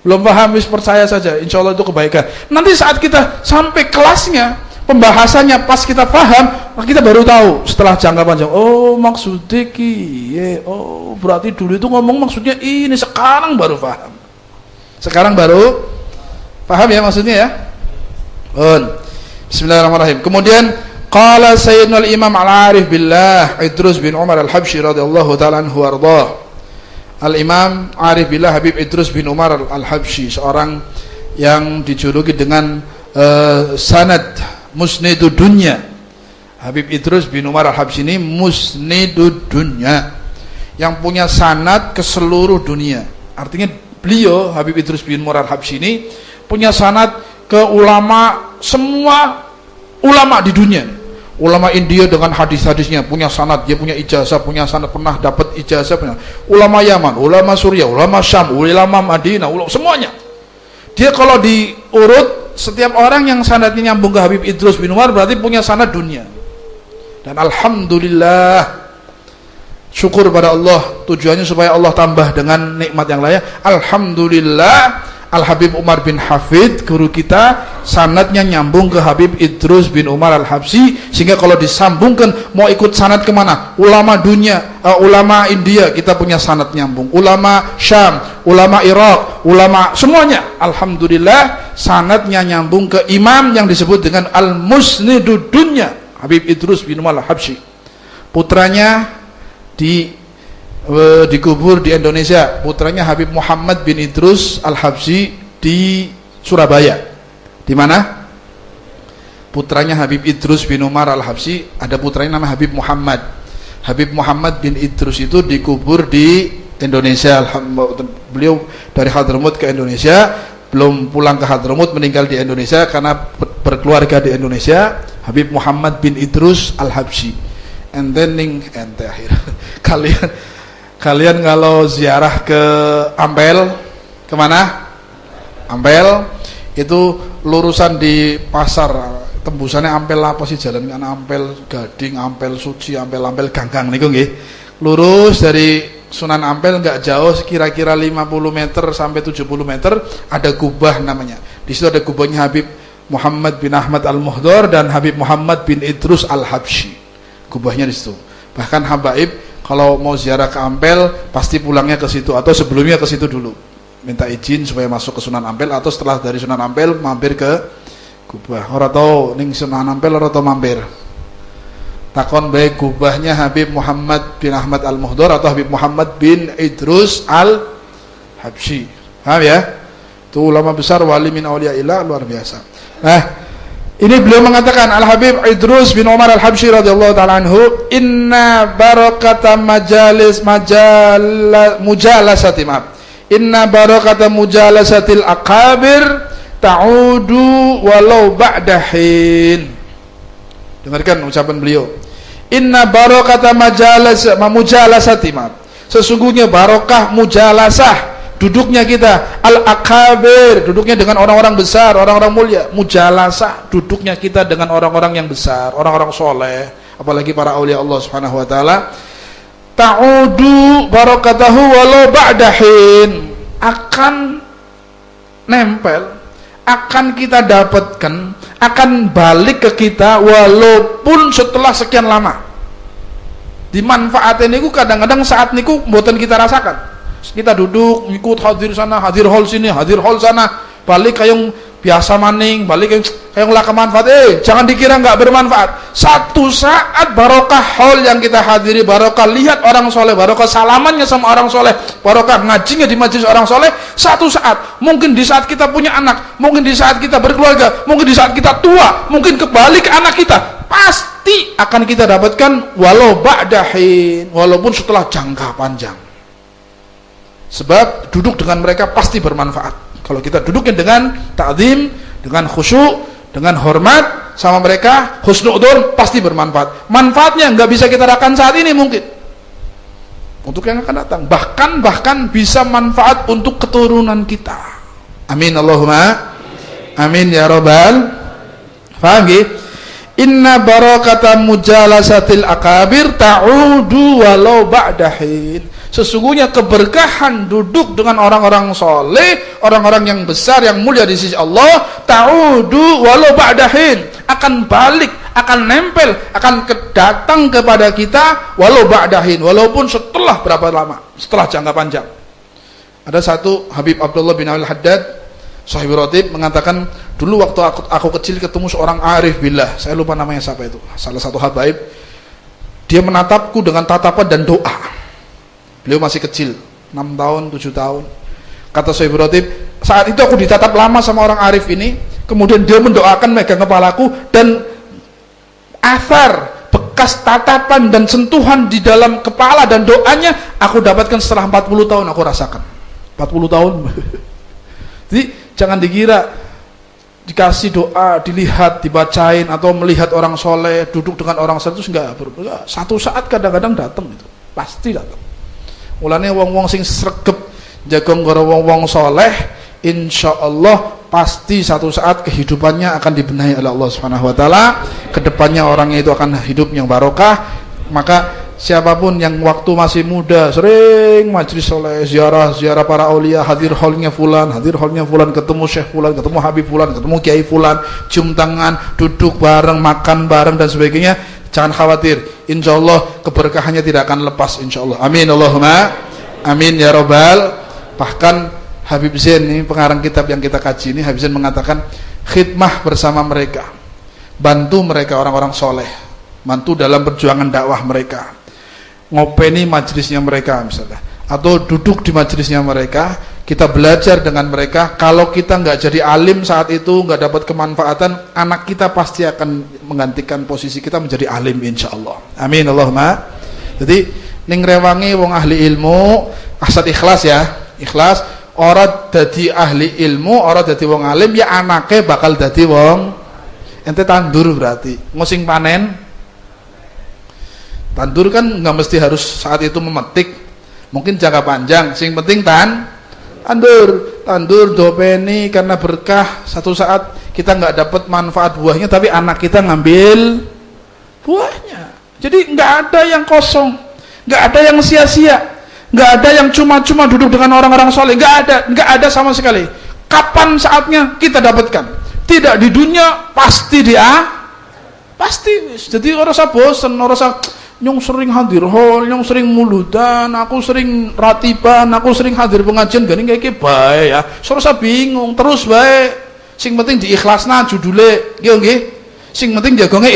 Belum paham wis percaya saja, insya Allah itu kebaikan. Nanti saat kita sampai kelasnya, pembahasannya pas kita paham, kita baru tahu setelah jangka panjang, oh maksudnya oh berarti dulu itu ngomong maksudnya ini, sekarang baru paham. Sekarang baru paham ya maksudnya ya. Bismillahirrahmanirrahim. Kemudian qala sayyidina al-imam al-arif billah Idrus bin Umar al-Habsyi radhiyallahu ta'ala anhu warḍah. Al-imam arif billah Habib Idrus bin Umar al-Habsyi, seorang yang dijuluki dengan sanad musnidud dunya. Habib Idrus bin Umar al-Habsyi ini musnidud dunya, yang punya sanad ke seluruh dunia. Artinya beliau Habib Idrus bin Umar al-Habsyi ini punya sanad ke ulama, semua ulama di dunia. Ulama India dengan hadis-hadisnya punya sanad, dia punya ijazah, punya sanad, pernah dapat ijazah, punya. Ulama Yaman, ulama Suriah, ulama Syam, ulama Madinah, semuanya. Dia kalau diurut, setiap orang yang sanadnya nyambung ke Habib Idrus bin Umar berarti punya sanad dunia. Dan alhamdulillah, syukur pada Allah, tujuannya supaya Allah tambah dengan nikmat yang lain. Alhamdulillah, Al-Habib Umar bin Hafid, guru kita, sanadnya nyambung ke Habib Idrus bin Umar al-Habsyi, sehingga kalau disambungkan mau ikut sanad kemana, ulama dunia, ulama India kita punya sanad nyambung, ulama Syam, ulama Irak, ulama semuanya, alhamdulillah sanadnya nyambung ke imam yang disebut dengan al-musnidud dunya, Habib Idrus bin Umar al-Habsyi. Putranya dikubur di Indonesia, putranya Habib Muhammad bin Idrus al-Habsyi di Surabaya. Di mana? Putranya Habib Idrus bin Umar al-Habsyi, ada putranya nama Habib Muhammad. Habib Muhammad bin Idrus itu dikubur di Indonesia. Beliau dari Hadramut ke Indonesia, belum pulang ke Hadramut, meninggal di Indonesia karena berkeluarga di Indonesia. Habib Muhammad bin Idrus al-Habsyi. And then ente akhir kalian kalau ziarah ke Ampel, kemana? Ampel itu lurusan di pasar, tembusannya Ampel apa sih jalan kan, Ampel Gading, Ampel Suci, Ampel Ganggang niku nggih. Lurus dari Sunan Ampel nggak jauh, kira-kira 50 meter sampai 70 meter ada kubah namanya. Di situ ada kubahnya Habib Muhammad bin Ahmad al-Muhdar dan Habib Muhammad bin Idrus al-Habsyi. Kubahnya di situ. Bahkan habaib kalau mau ziarah ke Ampel pasti pulangnya ke situ atau sebelumnya ke situ dulu, minta izin supaya masuk ke Sunan Ampel, atau setelah dari Sunan Ampel mampir ke kubah. Ora tau ning Sunan Ampel ora tau mampir. Takon bae kubahnya Habib Muhammad bin Ahmad al-Muhdar atau Habib Muhammad bin Idrus al-Habsyi. Paham ya? Itu ulama besar, wali min auliyaillah, luar biasa. Nah, ini beliau mengatakan, Al-Habib Idrus bin Umar al-Habsyi radhiyallahu ta'ala anhu, inna barakata mujalasati inna barakata mujalasatil akabir ta'udu walau ba'dahin. Dengarkan ucapan beliau, inna barakata mujalasati sesungguhnya barokah mujalasah, duduknya kita al-akabir, duduknya dengan orang-orang besar, orang-orang mulia. Mujalasah, duduknya kita dengan orang-orang yang besar, orang-orang soleh, apalagi para aulia Allah subhanahu wa ta'ala. Ta'udu barakatahu walau ba'dahin, akan nempel, akan kita dapatkan, akan balik ke kita walaupun setelah sekian lama. Dimanfaatin niku kadang-kadang saat niku mboten kita rasakan. Kita duduk ikut hadir sana, hadir hall sini, hadir hall sana, balik kayak biasa maning, balik kayak ngelak manfaat. Jangan dikira nggak bermanfaat. Satu saat barokah hall yang kita hadiri, barokah lihat orang soleh, barokah salamannya sama orang soleh, barokah ngajinya di majelis orang soleh. Satu saat, mungkin di saat kita punya anak, mungkin di saat kita berkeluarga, mungkin di saat kita tua, mungkin kebalik anak kita, pasti akan kita dapatkan walau ba'dahin, walaupun setelah jangka panjang. Sebab duduk dengan mereka pasti bermanfaat. Kalau kita duduknya dengan ta'zim, dengan khusyuk, dengan hormat sama mereka, husnudzon, pasti bermanfaat. Manfaatnya nggak bisa kita rasakan saat ini mungkin, untuk yang akan datang, bahkan bisa manfaat untuk keturunan kita. Amin Allahumma amin ya rabbal. Paham ya? Inna barakata mujalasatil akabir ta'udu walau ba'dahin. Sesungguhnya keberkahan duduk dengan orang-orang soleh, orang-orang yang besar, yang mulia di sisi Allah, ta'udu walau ba'dahin, akan balik, akan nempel, akan datang kepada kita walau ba'dahin, walaupun setelah berapa lama, setelah jangka panjang. Ada satu Habib Abdullah bin Al-Haddad Sahibul Ratib mengatakan, dulu waktu aku kecil ketemu seorang arif billah, saya lupa namanya siapa itu, salah satu habaib, dia menatapku dengan tatapan dan doa. Beliau masih kecil, 6 tahun, 7 tahun. Kata Sahibul Ratib, saat itu aku ditatap lama sama orang arif ini, kemudian dia mendoakan, megang kepalaku, dan asar, bekas tatapan dan sentuhan di dalam kepala dan doanya aku dapatkan setelah 40 tahun aku rasakan. 40 tahun. Jadi jangan dikira dikasih doa, dilihat, dibacain, atau melihat orang soleh, duduk dengan orang soleh itu enggak. Satu saat kadang-kadang datang itu, pasti datang. Mulane wong-wong sing sregep jagong karo wong-wong soleh, insyaallah pasti satu saat kehidupannya akan dibenahi oleh Allah Subhanahu wa taala. Kedepannya orangnya itu akan hidup yang barokah. Maka siapapun yang waktu masih muda sering majlis soleh, ziarah para aulia, hadir holnya fulan, ketemu syekh fulan, ketemu habib fulan, ketemu kiai fulan, cium tangan, duduk bareng, makan bareng dan sebagainya, jangan khawatir, insyaallah keberkahannya tidak akan lepas, insyaallah. Amin Allahumma amin ya rabbal. Bahkan Habib Zain ini pengarang kitab yang kita kaji ini, Habib Zain mengatakan, khidmah bersama mereka, bantu mereka orang-orang soleh, bantu dalam perjuangan dakwah mereka, ngopeni majelisnya mereka misalnya, atau duduk di majelisnya mereka, kita belajar dengan mereka. Kalau kita nggak jadi alim saat itu, nggak dapat kemanfaatan, anak kita pasti akan menggantikan posisi kita menjadi alim insyaallah. Amin Allahumma. Jadi ning rewangi wong ahli ilmu, asal ikhlas ya, ikhlas. Orang dadi ahli ilmu, orang dadi wong alim, ya anaknya bakal dadi wong. Ente tandur berarti ngusing panen. Tandur kan nggak mesti harus saat itu memetik, mungkin jangka panjang. Sing penting tandur dopeni karena berkah. Satu saat kita nggak dapat manfaat buahnya, tapi anak kita ngambil buahnya. Jadi nggak ada yang kosong, nggak ada yang sia-sia, nggak ada yang cuma-cuma duduk dengan orang-orang soleh. Nggak ada sama sekali. Kapan saatnya kita dapatkan? Tidak di dunia, pasti pasti. Jadi orang rasa bosan, orang rasa nyong sering hadir hall, nyong sering muludan, aku sering ratiban, aku sering hadir pengajian, gini kayak baik ya. Sorasa bingung terus baik. Sing penting diikhlasna judule, nggih. Sing penting jagongnya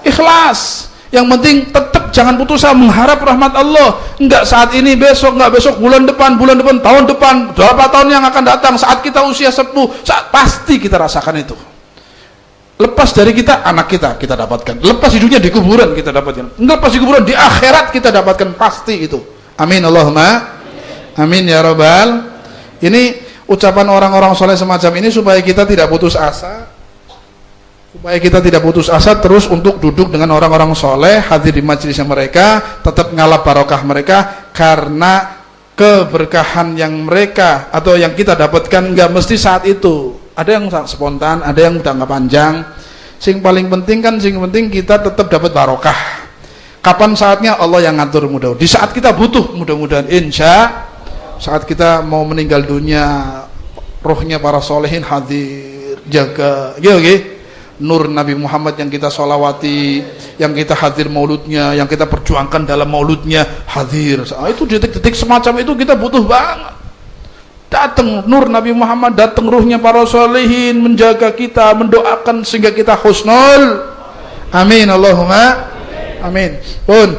ikhlas. Yang penting tetap jangan putus asa mengharap rahmat Allah. Enggak saat ini, besok, enggak besok, bulan depan, tahun depan, berapa tahun yang akan datang, saat kita usia sepuh, saat pasti kita rasakan itu. Lepas dari kita, anak kita dapatkan. Lepas hidupnya di kuburan kita dapatkan. Lepas di kuburan, di akhirat kita dapatkan, pasti itu. Amin Allahumma amin ya rabbal. Ini ucapan orang-orang soleh semacam ini supaya kita tidak putus asa, terus untuk duduk dengan orang-orang soleh, hadir di majelisnya mereka, tetap ngalap barokah mereka, karena keberkahan yang mereka atau yang kita dapatkan nggak mesti saat itu. Ada yang spontan, ada yang jangka panjang. Sing paling penting kita tetap dapat barokah. Kapan saatnya Allah yang ngatur, mudah-mudahan di saat kita butuh, mudah-mudahan insya saat kita mau meninggal dunia, rohnya para solehin hadir, jaga nur Nabi Muhammad yang kita sholawati, yang kita hadir mauludnya, yang kita perjuangkan dalam mauludnya, hadir. Itu detik-detik semacam itu kita butuh banget. Datang nur Nabi Muhammad, datang ruhnya para solehin, menjaga kita, mendoakan sehingga kita husnul. Amin Allahumma amin. Pun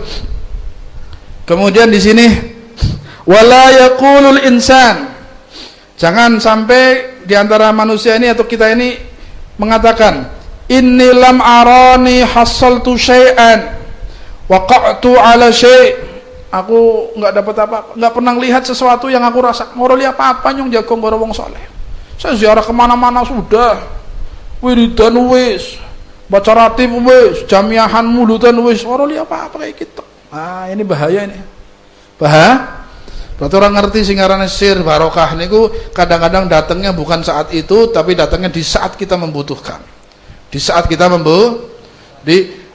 kemudian di sini wala yaqulul insan, jangan sampai diantara manusia ini atau kita ini mengatakan inni lam arani hasaltu syai'an waqa'tu ala syai'. Aku nggak dapat apa-apa, nggak pernah lihat sesuatu yang aku rasa. Ngoroli apa-apa nyong jago ngoro wong soleh. Saya ziarah kemana-mana sudah, wiridan wis, baca ratib wis, jamiahan mulutan wis, ngoroli apa-apa kayak gitu. Ah, ini bahaya ini. Berarti orang ngerti sing ngarane sir barokah niku kadang-kadang datangnya bukan saat itu, tapi datangnya di saat kita membutuhkan. Di saat kita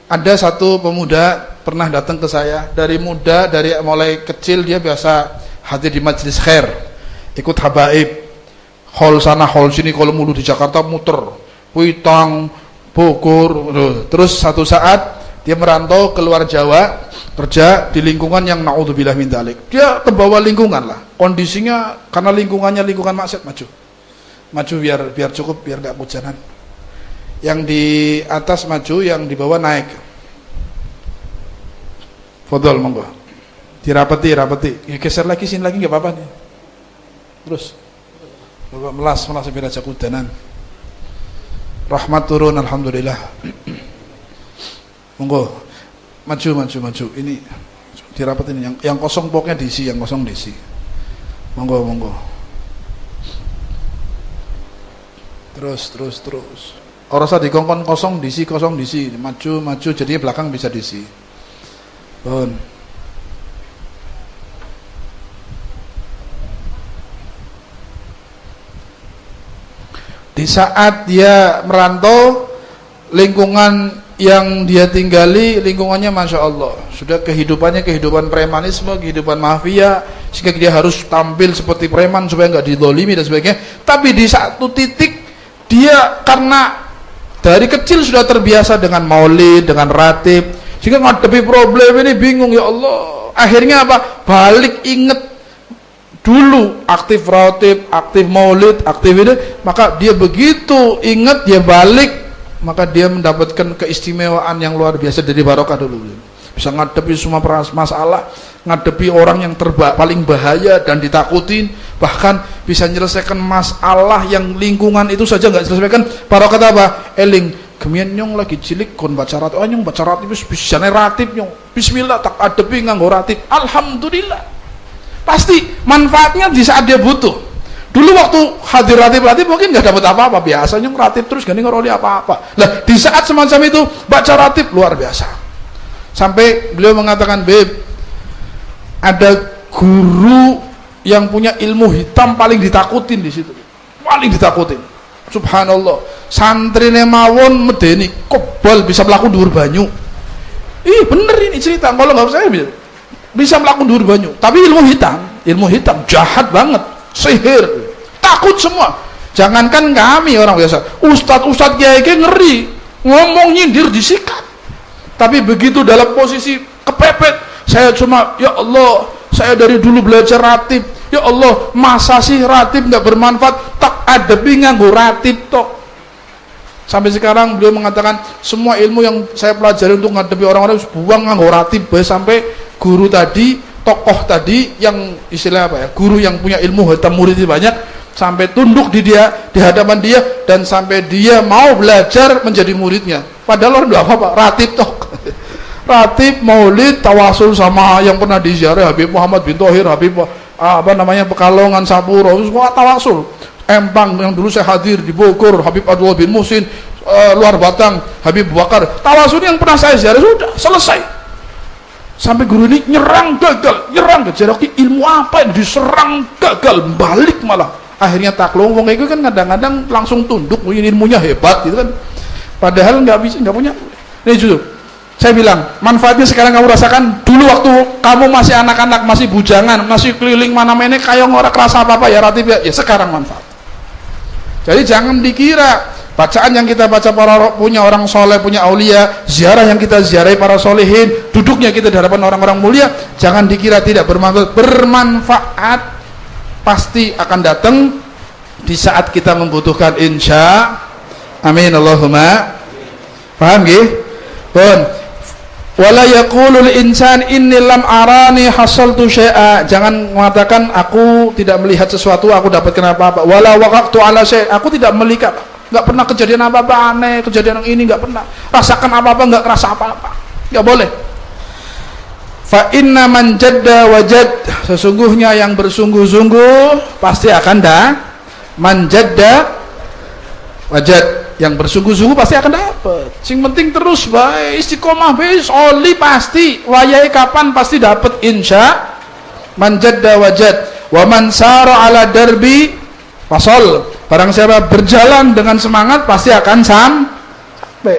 ada satu pemuda pernah datang ke saya, dari muda, dari mulai kecil dia biasa hadir di majelis khair, ikut habaib, hall sana hall sini, kalau mulu di Jakarta muter, Kuitang, Bogor, terus satu saat dia merantau keluar Jawa, kerja di lingkungan yang naudzubillah min dzalik. Dia terbawa lingkungan lah, kondisinya karena lingkungannya lingkungan maksiat, maju biar cukup, biar gak hujanan. Yang di atas maju, yang di bawah naik. Fadol monggo. Dirapeti. Ya, geser lagi sini lagi nggak apa-apa nih. Terus. Bapak melas biar aja hujanan. Rahmat turun alhamdulillah. Monggo. Maju. Ini dirapetin yang kosong pokoknya diisi, yang kosong diisi. Monggo. Terus. Ora usah dikongkon kosong diisi, maju, jadi belakang bisa diisi. Bon. Di saat dia merantau, lingkungan yang dia tinggali lingkungannya masya Allah sudah kehidupan premanisme, kehidupan mafia, sehingga dia harus tampil seperti preman supaya nggak didolimi dan sebagainya. Tapi di satu titik dia karena dari kecil sudah terbiasa dengan maulid, dengan ratib, sehingga ngadepi problem ini bingung, ya Allah. Akhirnya apa? Balik inget dulu aktif ratib, aktif maulid, aktif ini, maka dia begitu inget dia balik, maka dia mendapatkan keistimewaan yang luar biasa dari barokah dulu. Bisa ngadepi semua masalah, ngadepi orang yang paling bahaya dan ditakutin, bahkan bisa menyelesaikan masalah yang lingkungan itu saja nggak diselesaikan. Barokah apa? Eling kemian nyong lagi cilik kon baca ratib, nyong baca ratib bisa ratib nyong, bismillah tak adepi nganggo ratib, alhamdulillah. Pasti manfaatnya di saat dia butuh. Dulu waktu hadir ratib mungkin nggak dapat apa-apa, biasanya ratib terus gak ngeroli apa-apa. Lah di saat semacam itu baca ratib luar biasa. Sampai beliau mengatakan, Beb, ada guru yang punya ilmu hitam paling ditakutin di situ, paling ditakutin. Subhanallah, santrine mawon medeni kobal bisa melakukan dhuwur banyu. Ih bener ini cerita, kalau nggak saya bisa melakukan dhuwur banyu, tapi ilmu hitam jahat banget, sihir, takut semua. Jangankan kami orang biasa, ustadz kiai ngeri, ngomong nyindir disikat. Tapi begitu dalam posisi kepepet, saya cuma, ya Allah, saya dari dulu belajar ratib, ya Allah, masa sih ratib nggak bermanfaat, tak adepi nganggo ratib tok. Sampai sekarang beliau mengatakan semua ilmu yang saya pelajari untuk ngadepi orang-orang buang nganggo ratib. Sampai guru tadi, tokoh tadi yang istilah apa ya, guru yang punya ilmu hitam muridnya banyak, sampai tunduk di hadapan dia, dan sampai dia mau belajar menjadi muridnya. Padahal orang apa ratib tok. Ratib, maulid, tawasul sama yang pernah diziarah Habib Muhammad bin Thohir, Habib Pekalongan, Sapuro, semua tawasul. Empang yang dulu saya hadir di Bogor, Habib Abdullah bin Musin, luar Batang, Habib Bakar, tawasul yang pernah saya ziarah sudah selesai. Sampai guru ini nyerang gagal. Jadi ilmu apa yang diserang gagal, balik malah. Akhirnya taklung, wong itu kan kadang-kadang langsung tunduk, ilmunya hebat gitu kan. Padahal nggak punya. Ini jujur, saya bilang manfaatnya sekarang kamu rasakan. Dulu waktu kamu masih anak-anak, masih bujangan, masih keliling mana-mana kayak orang kerasa apa-apa ya ratib ya sekarang manfaat. Jadi jangan dikira bacaan yang kita baca punya orang soleh, punya aulia, ziarah yang kita ziarahi para solehin, duduknya kita di hadapan orang-orang mulia, jangan dikira tidak bermanfaat. Pasti akan datang di saat kita membutuhkan, insya amin Allahumma. Paham nggih? Pun wala yaqulul insan inni lam arani hasaltu syai'a. Jangan mengatakan aku tidak melihat sesuatu, aku dapatkan apa-apa. Wala waqaftu ala syai', aku tidak melihat nggak pernah kejadian apa-apa aneh, kejadian yang ini nggak pernah, rasakan apa-apa nggak kerasa apa-apa, nggak boleh. Fa inna man jadda wajad, sesungguhnya yang bersungguh-sungguh pasti akan man jadda wajad, yang bersungguh-sungguh pasti akan dapat. Sing penting terus baik istiqomah baik oli pasti wayahe kapan pasti dapat insya. Man jadda wajad wa man sara ala darbi fasol, barang siapa berjalan dengan semangat pasti akan sampai.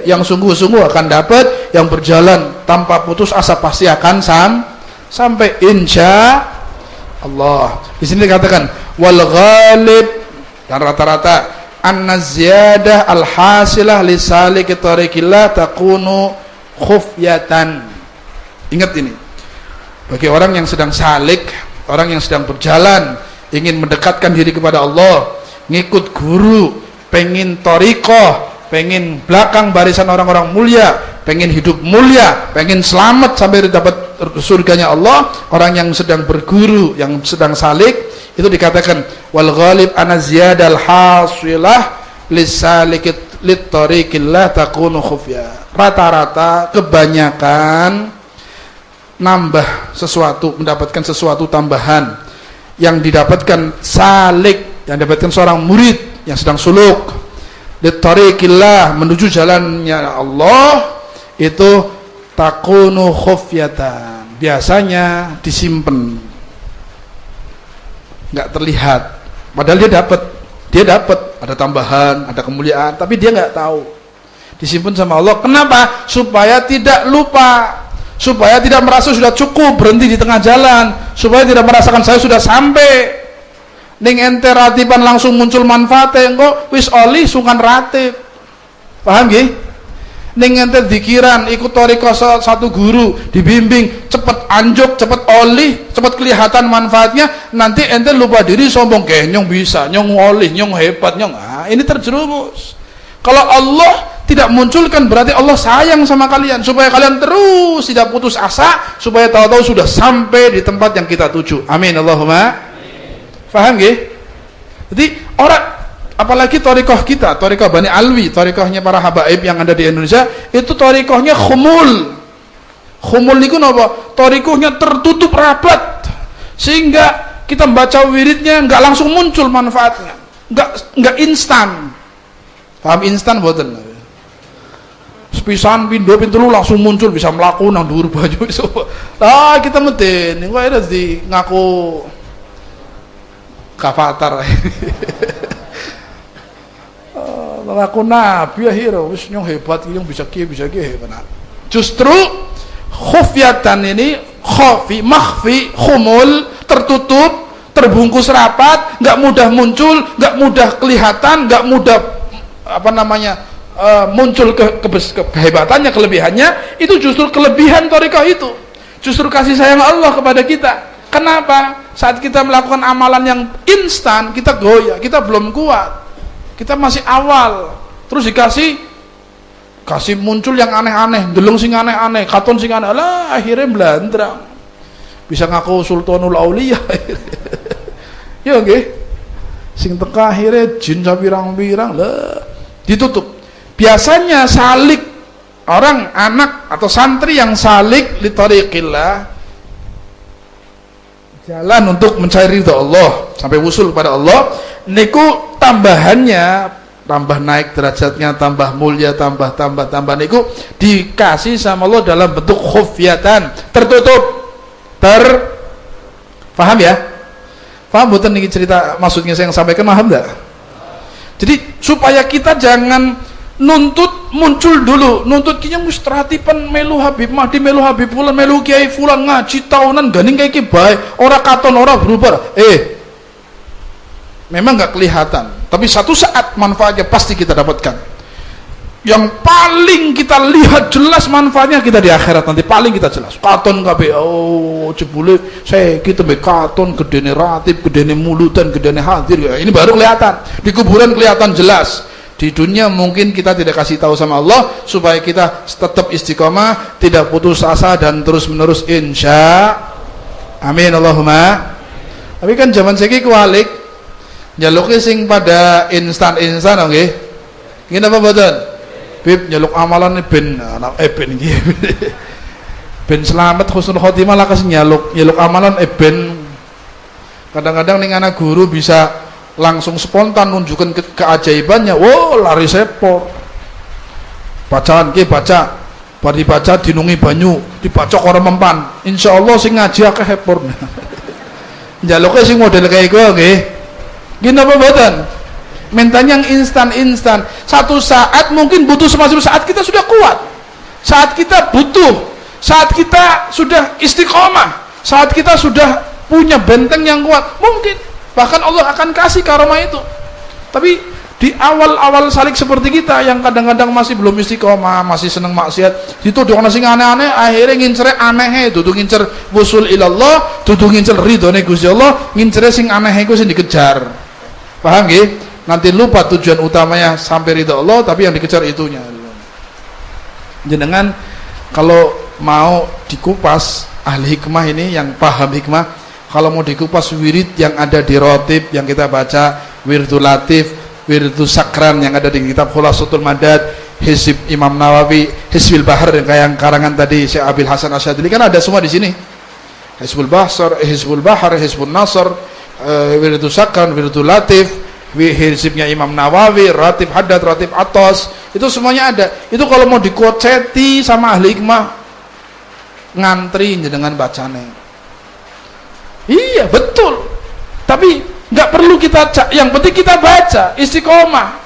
Yang sungguh-sungguh akan dapat, yang berjalan tanpa putus asa pasti akan sampai insya Allah. Di sini dikatakan wal ghalib, dan rata-rata anna ziyadah al hasilah li saliki tariqillah takunu khufyatan. Ingat ini, bagi orang yang sedang salik, orang yang sedang berjalan ingin mendekatkan diri kepada Allah, ngikut guru, pengen thariqah, pengen belakang barisan orang-orang mulia, pengen hidup mulia, pengen selamat sampai dapat surganya Allah, orang yang sedang berguru, yang sedang salik, itu dikatakan wal ghalib ana ziyadal hasilah lisalikit littariqillah takunu khufya. Rata-rata kebanyakan nambah sesuatu, mendapatkan sesuatu tambahan yang didapatkan salik, yang didapatkan seorang murid yang sedang suluk littariqillah, menuju jalannya Allah, itu takunu khufyatan, biasanya disimpan, nggak terlihat, padahal dia dapat ada tambahan, ada kemuliaan, tapi dia nggak tahu, disimpan sama Allah. Kenapa? Supaya tidak lupa, supaya tidak merasa sudah cukup berhenti di tengah jalan, supaya tidak merasakan saya sudah sampai. Ning ente ratiban langsung muncul manfaatnya, engko wis oli sungkan ratib, paham nggih? Ning ente dikiran ikut thariqah satu guru, dibimbing, cepet anjuk, cepet oli, cepet kelihatan manfaatnya, nanti ente lupa diri, sombong, nyong bisa, nyong oli, nyong hebat, nyong ini terjerumus. Kalau Allah tidak munculkan, berarti Allah sayang sama kalian, supaya kalian terus tidak putus asa, supaya tahu-tahu sudah sampai di tempat yang kita tuju. Amin Allahumma. Faham gak? Jadi orang, apalagi thariqah kita, thariqah Bani Alwi, thariqahnya para habaib yang ada di Indonesia, itu thariqahnya khumul. Khumul niku napa? Thariqahnya tertutup rapat, sehingga kita baca wiridnya nggak langsung muncul manfaatnya, nggak instan. Paham instan boten? Sepisan pindo pintelu langsung muncul, bisa melaku nang dhuwur baju iso. Kita meten, engko ada di ngaku kafatar. Aku nabi akhirnya wis nyong hebat, nyong bisa hebat. Justru khufyatan ini khafi, makhfi, khumul, tertutup, terbungkus rapat, nggak mudah muncul, nggak mudah kelihatan, nggak mudah muncul kehebatannya, kelebihannya. Itu justru kelebihan thariqah itu, justru kasih sayang Allah kepada kita. Kenapa? Saat kita melakukan amalan yang instan, kita goyah, kita belum kuat, kita masih awal, terus dikasih muncul yang aneh-aneh, delung sing aneh-aneh, katon sing aneh, lah akhirnya belandrang, bisa ngaku sultanul auliya. Ya nggih, sing teka akhirnya jin sapirang-pirang lah, ditutup. Biasanya salik, orang anak atau santri yang salik li thariqillah, jalan untuk mencari ridha Allah sampai wusul pada Allah, niku tambahannya, tambah naik derajatnya, tambah mulia, tambah niku dikasih sama Allah dalam bentuk khufyatan, tertutup, paham ya? Paham betul nih cerita maksudnya saya yang sampaikan, paham enggak? Jadi supaya kita jangan nuntut muncul dulu, nuntut kinya mustratipan melu Habib Mahdi, melu Habib Fulan, melu Kiai Fulan, ngaji tahunan ganing kayak bae, ora katon, ora berubah. Memang nggak kelihatan, tapi satu saat manfaatnya pasti kita dapatkan. Yang paling kita lihat jelas manfaatnya kita di akhirat nanti, paling kita jelas. Katon kabeh, jebule saya kita be katon, gedene ratib, gedene mulutan, gedene hadir. Ini baru kelihatan. Di kuburan kelihatan jelas. Di dunia mungkin kita tidak kasih tahu sama Allah supaya kita tetap istiqomah, tidak putus asa dan terus menerus insya. Amin Allahumma. Tapi kan zaman saiki kualik, jaluknya sing pada instan nggih. Ngene apa mboten? Bib nyeluk amalan ben anak ben iki. Ben selamat husnul khotimah lah kasih nyeluk amalan ben. Kadang-kadang ning anak guru bisa langsung spontan nunjukkan keajaibannya. Wow, lari sepor. Bacaan ki baca. Bar dibaca dinungi banyu, dibacok orang mempan. Insyaallah sing ngaji akeh hepur. Njaluke sing model kayak gue nggih. Gini apa mboten? Mintanya yang instan. Satu saat mungkin butuh semacam saat kita sudah kuat, saat kita butuh, saat kita sudah istiqomah, saat kita sudah punya benteng yang kuat, mungkin bahkan Allah akan kasih karomah itu. Tapi di awal-awal salik seperti kita yang kadang-kadang masih belum istiqomah, masih seneng maksiat, itu doa sing aneh-aneh, akhirnya ngincer aneh, dudu ngincer wusul ilallah, dudu ngincer ridhone Gusti Allah, ngincer sing aneh iku sing dikejar. Paham nggih? Nanti lupa tujuan utamanya sampai ridha Allah, tapi yang dikejar itunya. Jenengan kalau mau dikupas ahli hikmah ini yang paham hikmah, kalau mau dikupas wirid yang ada di rotib yang kita baca, wirdul latif, wirdul sakran yang ada di kitab Khulasatul Madad, Hizib Imam Nawawi, Hizbil Bahar yang karangan tadi Syekh Abil Hasan Asyadili, kan ada semua di sini. Hizbul Bahar, Hizbul Nasr, wirdul sakran, wirdul latif, Hizibnya Imam Nawawi, Ratib Haddad, Ratib Atos, itu semuanya ada. Itu kalau mau dikoceti sama ahli hikmah, ngantri dengan bacane. Iya betul. Tapi nggak perlu kita, yang penting kita baca, istiqomah.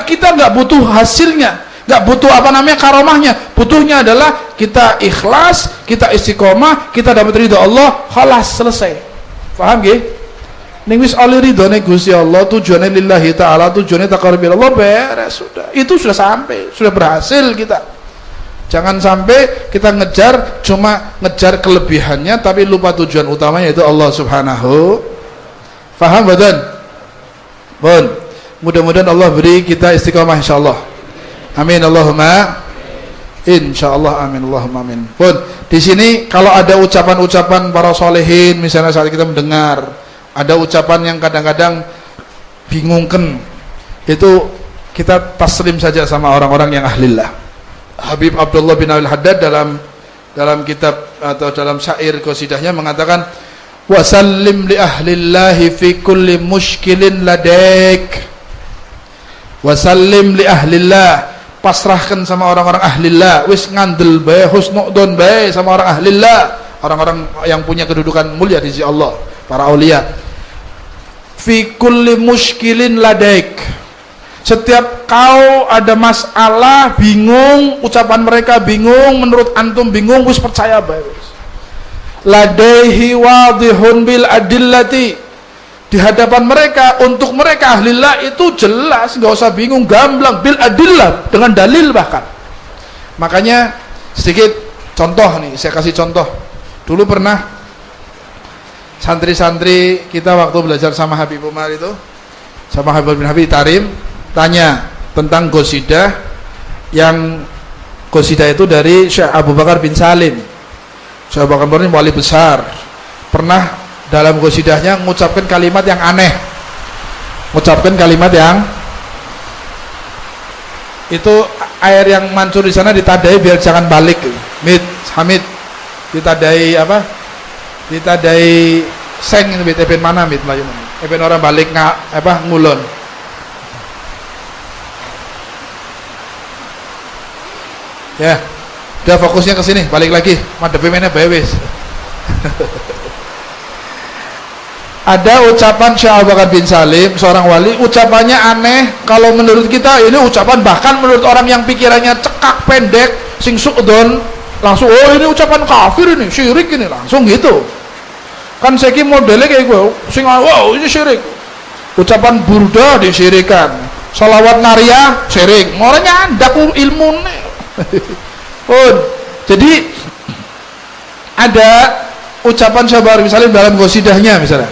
Kita nggak butuh hasilnya, nggak butuh karomahnya. Butuhnya adalah kita ikhlas, kita istiqomah, kita dapat ridha Allah, khalas, selesai. Paham nggih? Ning wis oleh ridhone Gusti Allah, tujuannya lillahi taala, tujuannya taqarrub ila Allah, beres sudah. Itu sudah sampai, sudah berhasil kita. Jangan sampai kita cuma ngejar kelebihannya tapi lupa tujuan utamanya, yaitu Allah Subhanahu. Faham badan? Bon. Mudah-mudahan Allah beri kita istiqamah insyaallah. Amin Allahumma insyaallah, amin Allahumma amin. Bon, di sini kalau ada ucapan-ucapan para solehin, misalnya saat kita mendengar ada ucapan yang kadang-kadang bingungkan, itu kita taslim saja sama orang-orang yang ahlillah. Habib Abdullah bin Al-Haddad dalam kitab atau dalam syair qasidahnya mengatakan, wasallim li ahlillahi fi kulli mushkilin ladaik. Wasallim li ahlillah, pasrahkan sama orang-orang ahlillah, wis ngandel bae, husnudzon bae sama orang ahlillah, orang-orang yang punya kedudukan mulia di sisi Allah, para aulia. Fi kulli mushkilin ladaik, setiap kau ada masalah, bingung, ucapan mereka bingung, menurut antum bingung, wis percaya bae. Ladaihi wadihun bil adillati, di hadapan mereka, untuk mereka ahlillah itu jelas, nggak usah bingung, gamblang, bil adillah, dengan dalil bahkan. Makanya sedikit contoh nih, saya kasih contoh. Dulu pernah santri-santri kita waktu belajar sama Habib Umar itu, sama Habib bin Habib Tarim, tanya tentang qasidah, yang qasidah itu dari Syekh Abu Bakar bin Salim. Syekh Abu Bakar ini wali besar, pernah dalam qasidahnya mengucapkan kalimat yang aneh, mengucapkan kalimat yang itu air yang mancur di sana ditadai biar jangan balik. Hamid ditadai apa? Ditadai seng itu ben mana mit melayu ben orang balik ngulon. Ya, udah fokusnya ke sini, balik lagi, madhepe meneh bae wis. Ada ucapan Syekh Abu Bakar bin Salim, seorang wali, ucapannya aneh kalau menurut kita. Ini ucapan bahkan menurut orang yang pikirannya cekak pendek, sing suudon, langsung oh ini ucapan kafir, ini syirik, ini langsung gitu. Kan seki modelnya kayak gue, sing wow ini syirik. Ucapan burda disyirikan, sholawat nariyah syirik, orangnya andak ilmu nih. Jadi ada ucapan Syekh misalnya dalam qasidahnya misalnya,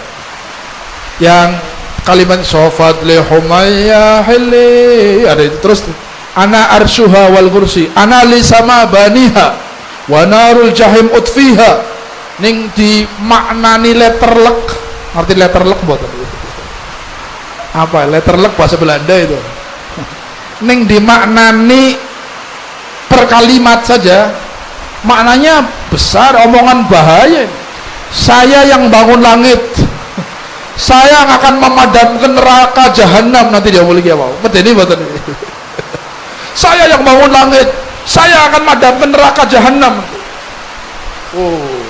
yang kalimat sofat li humayya hilli, ada itu terus, ana arsyuha wal kursi, ana li sama baniha wa narul jahim utfiha. Ning di maknani letterlek, ngerti letterlek buat apa? Letterlek bahasa Belanda itu. ning dimaknani per kalimat saja maknanya besar, omongan bahaya. Saya yang bangun langit, saya yang akan memadamkan neraka jahanam nanti dia mulai apa? Medeni mboten ini. Saya yang bangun langit, saya akan memadamkan neraka jahanam. Oh.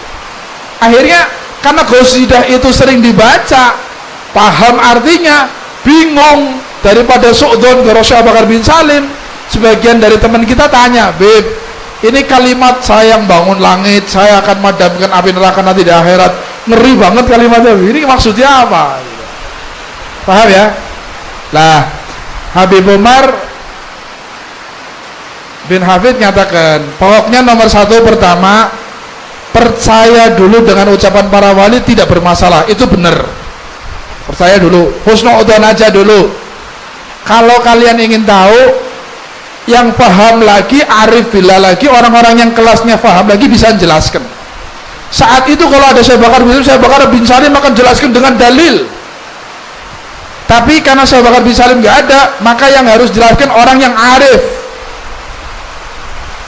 Akhirnya karena qasidah itu sering dibaca, paham artinya, bingung, daripada su'dzon ke Syekh Abu Bakar bin Salim. Sebagian dari teman kita tanya, "Beb, ini kalimat saya yang bangun langit, saya akan madamkan api neraka nanti di akhirat." Ngeri banget kalimatnya. Ini maksudnya apa? Paham ya? Lah, Habib Umar bin Hafid nyatakan, pokoknya nomor satu pertama, percaya dulu dengan ucapan para wali tidak bermasalah, itu benar. Percaya dulu, husnudzon aja dulu. Kalau kalian ingin tahu yang paham lagi, arif billah lagi, orang-orang yang kelasnya paham lagi bisa jelaskan. Saat itu kalau ada Syekh Bakar bin Salim akan jelaskan dengan dalil. Tapi karena Syekh Bakar bin Salim nggak ada, maka yang harus jelaskan orang yang arif.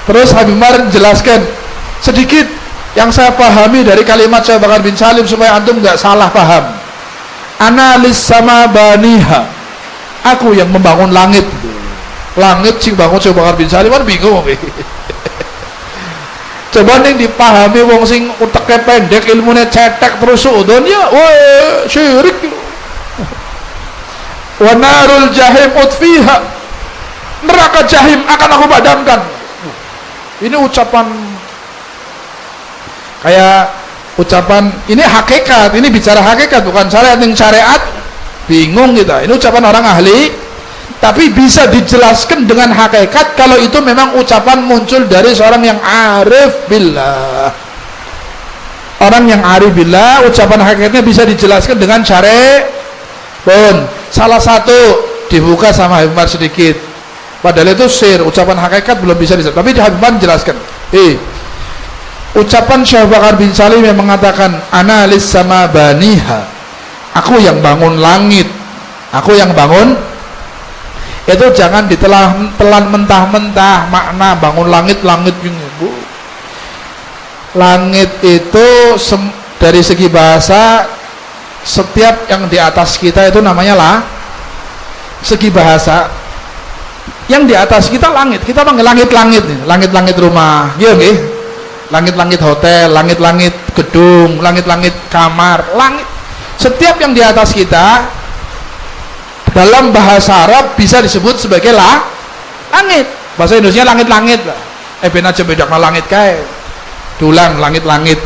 Terus Habib Umar jelaskan sedikit yang saya pahami dari kalimat Syekh Bakar bin Salim supaya antum nggak salah paham. Analis sama baniha, aku yang membangun langit. Langit sing bangun Syekh Bakar bin Salim kan bingung. Coba nih dipahami wong sing uteknya pendek, ilmunya cetek terus suudon ya, wah syirik. Wa narul jahim utfiha, neraka jahim akan aku padamkan. Ini ucapan kayak ucapan, ini hakikat, ini bicara hakikat bukan syariat. Yang syariat bingung kita. Ini ucapan orang ahli, tapi bisa dijelaskan dengan hakikat kalau itu memang ucapan muncul dari seorang yang arif billah. Orang yang arif billah, ucapan hakikatnya bisa dijelaskan dengan syariat pun. Salah satu dibuka sama Habib Umar sedikit, padahal itu sir, ucapan hakikat belum bisa dijelaskan, tapi Habib Umar jelaskan. Ucapan Syekh Bakar bin Salim yang mengatakan analis sama baniha, aku yang bangun langit, aku yang bangun, itu jangan ditelan mentah-mentah makna bangun langit. Bu, langit itu dari segi bahasa, setiap yang di atas kita itu namanya lah, segi bahasa yang di atas kita langit, kita panggil langit-langit nih, langit-langit rumah, iya nggih, langit-langit hotel, langit-langit gedung, langit-langit kamar, langit, setiap yang di atas kita dalam bahasa Arab bisa disebut sebagai langit. Bahasa Indonesia langit-langit lah. Ben aja bedakna langit kae. Dulang langit-langit.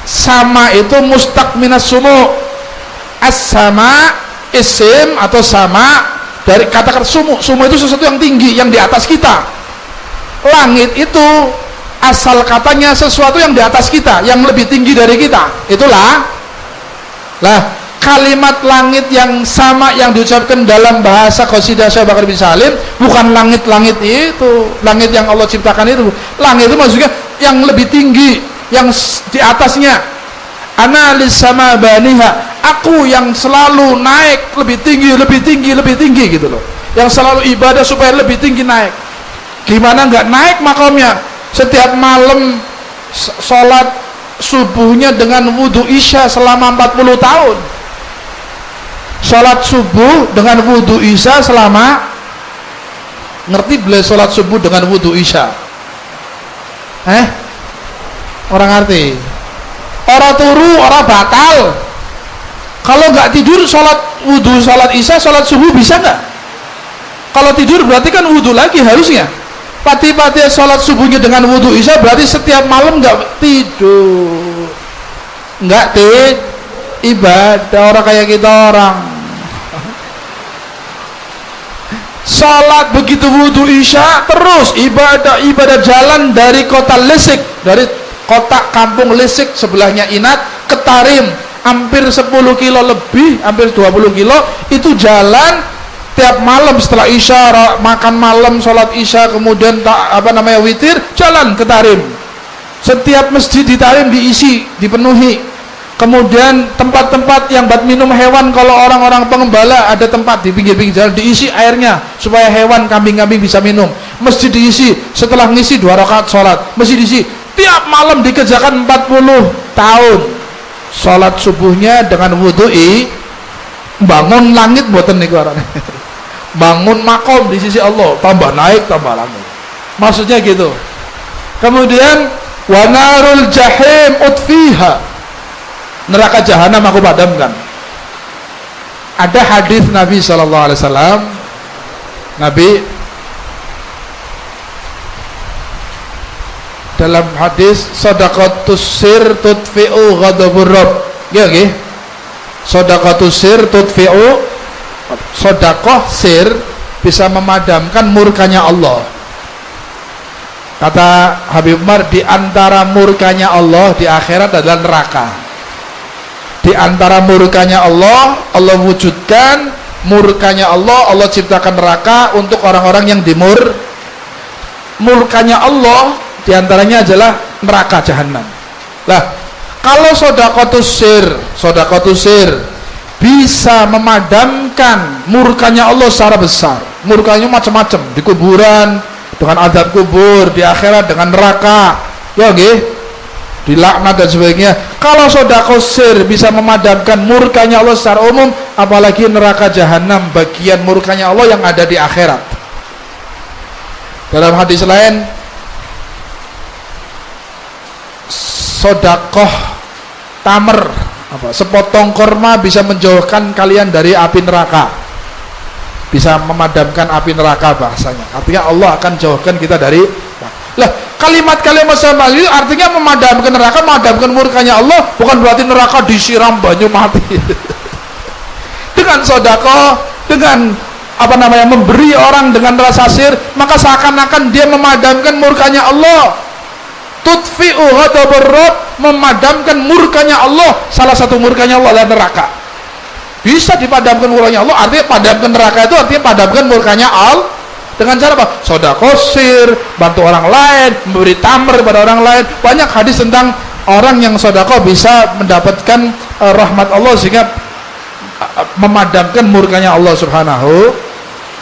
Sama itu mustaq minas sumu. As-sama isim atau sama dari kata-kata sumu. Sumu itu sesuatu yang tinggi, yang di atas kita. Langit itu asal katanya sesuatu yang di atas kita, yang lebih tinggi dari kita. Itulah kalimat langit yang sama yang diucapkan dalam bahasa qasidah Syekh Bakar bin Salim bukan langit-langit itu, langit yang Allah ciptakan itu. Langit itu maksudnya yang lebih tinggi, yang di atasnya. Analis sama baniha, aku yang selalu naik lebih tinggi, lebih tinggi, lebih tinggi gitu loh. Yang selalu ibadah supaya lebih tinggi naik. Gimana nggak naik makamnya? Setiap malam sholat subuhnya dengan wudhu isya selama 40 tahun. Sholat subuh dengan wudhu isya selama, ngerti beli sholat subuh dengan wudhu isya? Orang ngerti? Orang turu, orang batal. Kalau nggak tidur sholat wudhu, sholat isya, sholat subuh bisa nggak? Kalau tidur berarti kan wudhu lagi harusnya. Pati-pati sholat subuhnya dengan wudhu isya berarti setiap malam nggak tidur, nggak ibadah. Orang kayak kita orang sholat begitu wudhu isya terus ibadah jalan dari kota Lesik, dari kota kampung Lesik sebelahnya Inat ke Tarim, hampir 10 kilo lebih, hampir 20 kilo itu jalan. Tiap malam setelah isya makan malam, sholat isya, kemudian witir, jalan ke Tarim. Setiap masjid di Tarim diisi, dipenuhi. Kemudian tempat-tempat yang buat minum hewan, kalau orang-orang pengembala ada tempat di pinggir-pinggir jalan diisi airnya supaya hewan kambing-kambing bisa minum. Mesti diisi, setelah ngisi 2 rakaat sholat mesti diisi. Tiap malam dikerjakan 40 tahun. Sholat subuhnya dengan wudhu'i, bangun langit buatan niku arane. Bangun makom di sisi Allah, tambah naik tambah langit. Maksudnya gitu. Kemudian wanarul jahim utfiha, neraka jahanam aku padamkan. Ada hadis Nabi SAW, Nabi dalam hadis shadaqatus sir tudfi'u ghadabur rabb. Ya nggih. Shadaqatus sir tudfi'u, sedekah sir bisa memadamkan murkanya Allah. Kata Habib Umar, di antara murkanya Allah di akhirat adalah neraka. Di antara murkanya Allah, Allah wujudkan murkanya Allah, Allah ciptakan neraka untuk orang-orang yang murkanya Allah, di antaranya adalah neraka jahanam. Lah, kalau sedekahus sir bisa memadamkan murkanya Allah secara besar. Murkanya macam-macam, di kuburan dengan azab kubur, di akhirat dengan neraka. Ya nggih. Dilaknat dan sebagainya. Kalau sedekah sir bisa memadamkan murkanya Allah secara umum, apalagi neraka jahanam bagian murkanya Allah yang ada di akhirat. Dalam hadis lain, sedekah tamr, sepotong korma bisa menjauhkan kalian dari api neraka, bisa memadamkan api neraka bahasanya. Artinya Allah akan jauhkan kita dari. Lah, kalimat-kalimat sama ini artinya memadamkan neraka, memadamkan murkanya Allah, bukan berarti neraka disiram banyu mati. Dengan sedekah, dengan memberi orang dengan rasa sir, maka seakan-akan dia memadamkan murkanya Allah. Tudfi'u ghadabur rabb, memadamkan murkanya Allah. Salah satu murkanya Allah adalah neraka. Bisa dipadamkan murkanya Allah, artinya padamkan neraka itu artinya padamkan murkanya Allah. Dengan cara apa? Sedekah sir, bantu orang lain, memberi tamr pada orang lain. Banyak hadis tentang orang yang sedekah bisa mendapatkan rahmat Allah sehingga memadamkan murkanya Allah Subhanahu.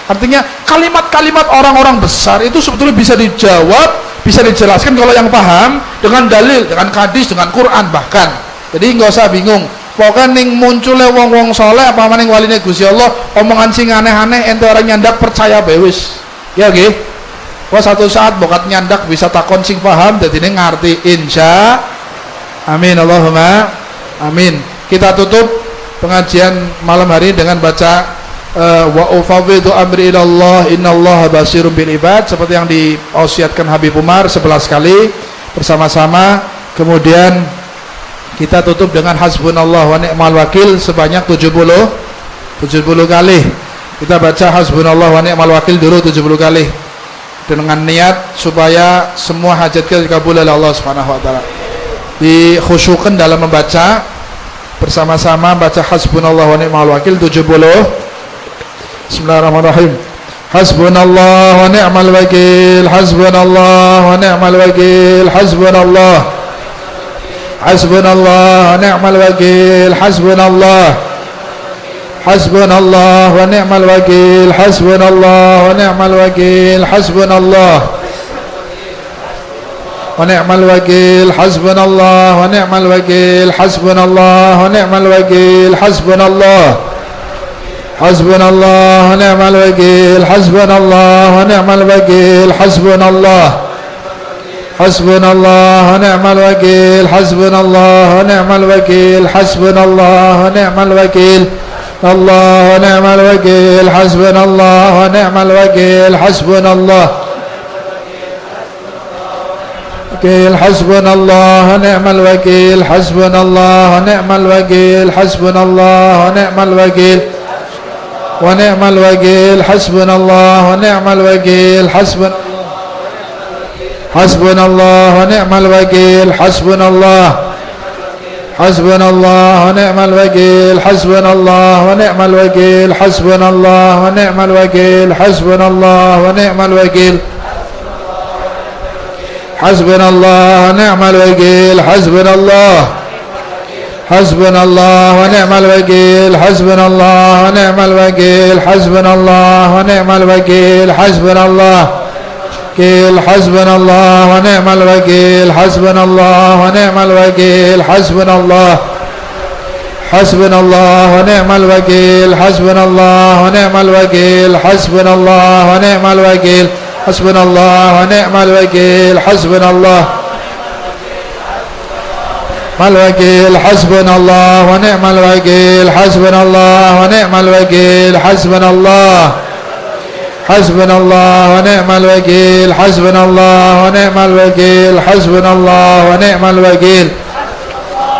Artinya kalimat-kalimat orang-orang besar itu sebetulnya bisa dijawab, bisa dijelaskan kalau yang paham dengan dalil, dengan hadis, dengan Quran bahkan. Jadi nggak usah bingung. Pokoknya ning munculnya wong-wong soleh apa maning waline Gusti Allah, omongan sing aneh-aneh ente orang nyandak percaya bewis. Ya nggih. Wah satu saat bokat nyandak bisa takon sing paham dadine ngerti insya. Amin Allahumma amin. Kita tutup pengajian malam hari dengan baca wa ufawwidu amri ilallah innallaha basirun bil ibad, seperti yang diwasiatkan Habib Umar 11 kali bersama-sama. Kemudian kita tutup dengan hasbunallah wa ni'mal wakil sebanyak 70 kali. Kita baca hasbunallah wa ni'mal wakil dulu 70 kali dengan niat supaya semua hajat kita dikabul oleh Allah Subhanahu wa taala. Dikhusyukkan dalam membaca, bersama-sama baca hasbunallah wa ni'mal wakil 70. Bismillahirrahmanirrahim. Hasbunallah wa ni'mal wakil, hasbunallah wa ni'mal wakil, hasbunallah, hasbunallah wa ni'mal wakil, hasbunallah, hasbunallah wa ni'mal wakil, hasbunallah wa ni'mal wakil, hasbunallah wa ni'mal wakil, hasbunallah wa ni'mal wakil, hasbunallah wa ni'mal wakil, hasbunallah, hasbunallah wa ni'mal wakil, hasbunallah wa ni'mal wakil, hasbunallah, hasbunallah wa ni'mal wakil, hasbunallah wa ni'mal wakil, hasbunallah wa ni'mal wakil, Allah wa ni'mal wakil, hasbunallah wa ni'mal wakil, hasbunallah wakil, hasbunallah wa ni'mal wakil, hasbunallah wa ni'mal wakil, hasbunallah wa ni'mal wakil, wa ni'mal wakil, hasbunallah wa ni'mal wakil, hasbunallah wa ni'mal wakil, hasbunallah, hasbunallah wa ni'mal wakil, hasbunallah wa ni'mal wakil, hasbunallah wa ni'mal wakil, hasbunallah wa ni'mal wakil, hasbunallah wa ni'mal wakil, hasbunallah, حسبنا الله ونعم الوكيل حسبنا الله ونعم الوكيل حسبنا الله ونعم الوكيل حسبنا الله حسبنا الله ونعم الوكيل حسبنا الله ونعم الوكيل حسبنا الله حسبنا الله ونعم الوكيل حسبنا الله ونعم الوكيل حسبنا الله ونعم الوكيل حسبنا الله ونعم الوكيل حسبنا الله الوكيل حسبنا الله ونعم الوكيل حسبنا الله ونعم الوكيل حسبنا الله حسبنا الله ونعم الوكيل حسبنا الله ونعم الوكيل حسبنا الله ونعم الوكيل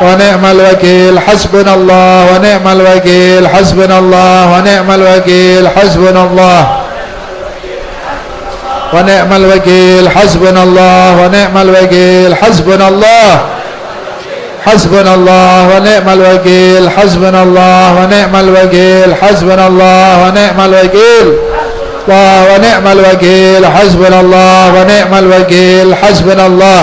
ونعم الوكيل حسبنا الله ونعم الوكيل حسبنا الله ونعم الوكيل حسبنا الله ونعم الوكيل حسبنا الله ونعم الوكيل حسبنا الله حسبنا الله ونعم الوكيل حسبنا الله ونعم الوكيل حسبنا الله ونعم الوكيل ونعم الوكيل حسبنا الله ونعم الوكيل حسبنا الله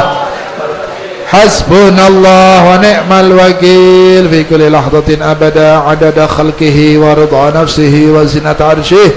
حسبنا الله ونعم الوكيل في كل لحظة أبدا عدد خلقه ورضا نفسه وزنة عرشه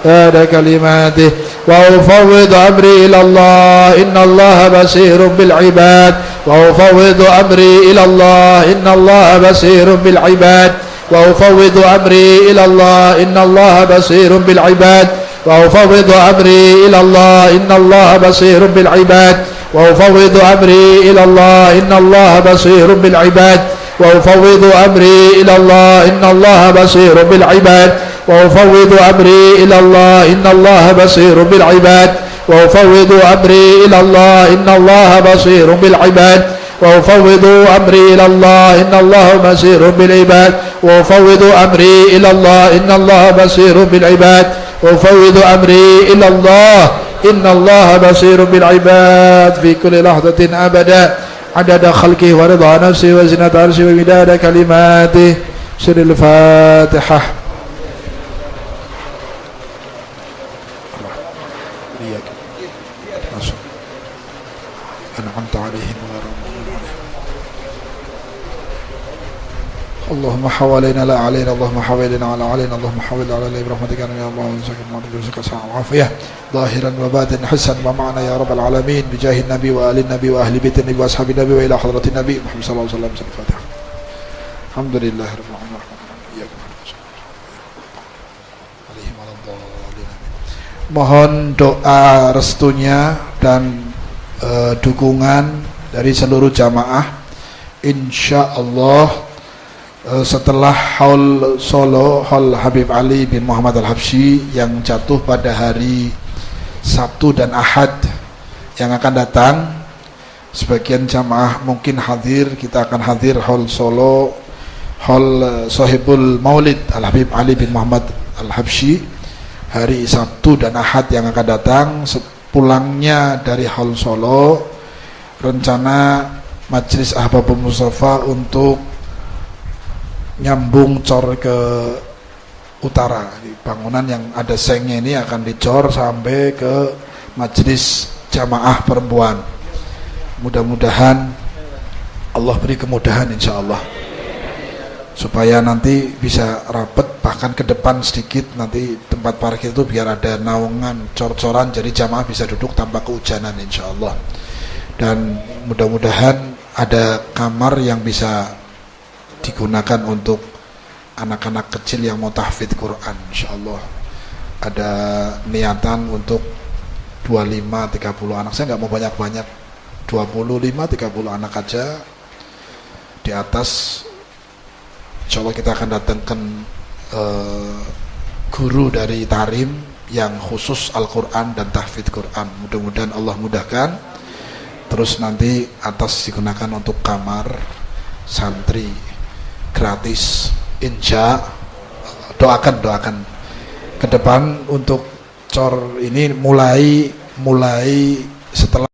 هذا كلماته وأفوض أمري إلى الله إن الله بصير بالعباد وأفوض أمري إلى الله إن الله بصير بالعباد وأفوض أمري إلى الله إن الله بصير بالعباد وأفوض أمري إلى الله إن الله بصير بالعباد وأفوض أمري إلى الله إن الله بصير بالعباد وأفوض أمري إلى الله إن الله بصير بالعباد وأفوض أمري إلى الله إن الله بصير بالعباد وأفوض أمري إلى الله إن الله بصير بالعباد وأفوض أمري إلى الله إن الله بصير بالعباد وأفوض أمري إلى الله إن الله بصير بالعباد وأفوض أمري إلى الله إن الله بصير بالعباد في كل لحظة أبدا عدد خلقه ورضا نفسه وزنة عرشه ومداد كلماته سر الفاتحة أنعمت عليهم اللهم حوالينا لا علينا اللهم حوالينا على علينا اللهم حوالينا على برحمتك يا الله ونسكن ونرزقك ساعة وعافية ظاهرا وباطنا حسن ومعنا يا رب العالمين بجاه النبي وآل النبي وأهل بيت النبي وأصحاب النبي وإلى حضرة النبي محمد صلى الله عليه وسلم الفاتحة الحمد لله رب العالمين mohon doa restunya dan dukungan dari seluruh jamaah insyaallah setelah haul Solo, haul Habib Ali bin Muhammad Al-Habsyi yang jatuh pada hari Sabtu dan Ahad yang akan datang, sebagian jamaah mungkin hadir, kita akan hadir haul Solo, haul Sohibul Maulid Al-Habib Ali bin Muhammad Al-Habsyi hari Sabtu dan Ahad yang akan datang. Pulangnya dari haul Solo, rencana Majelis Ahbabul Mustafa untuk nyambung cor ke utara. Di bangunan yang ada sengnya ini akan dicor sampai ke majelis jamaah perempuan. Mudah-mudahan Allah beri kemudahan insyaallah, supaya nanti bisa rapet, bahkan ke depan sedikit nanti tempat parkir itu biar ada naungan cor-coran, jadi jamaah bisa duduk tanpa kehujanan insyaallah. Dan mudah-mudahan ada kamar yang bisa digunakan untuk anak-anak kecil yang mau tahfidz Quran insyaallah. Ada niatan untuk 25-30 anak, saya nggak mau banyak-banyak, 25-30 anak aja di atas. Insyaallah kita akan datangkan guru dari Tarim yang khusus Al-Quran dan tahfidz Quran. Mudah-mudahan Allah mudahkan. Terus nanti atas digunakan untuk kamar santri gratis insya. Doakan ke depan untuk cor ini mulai setelah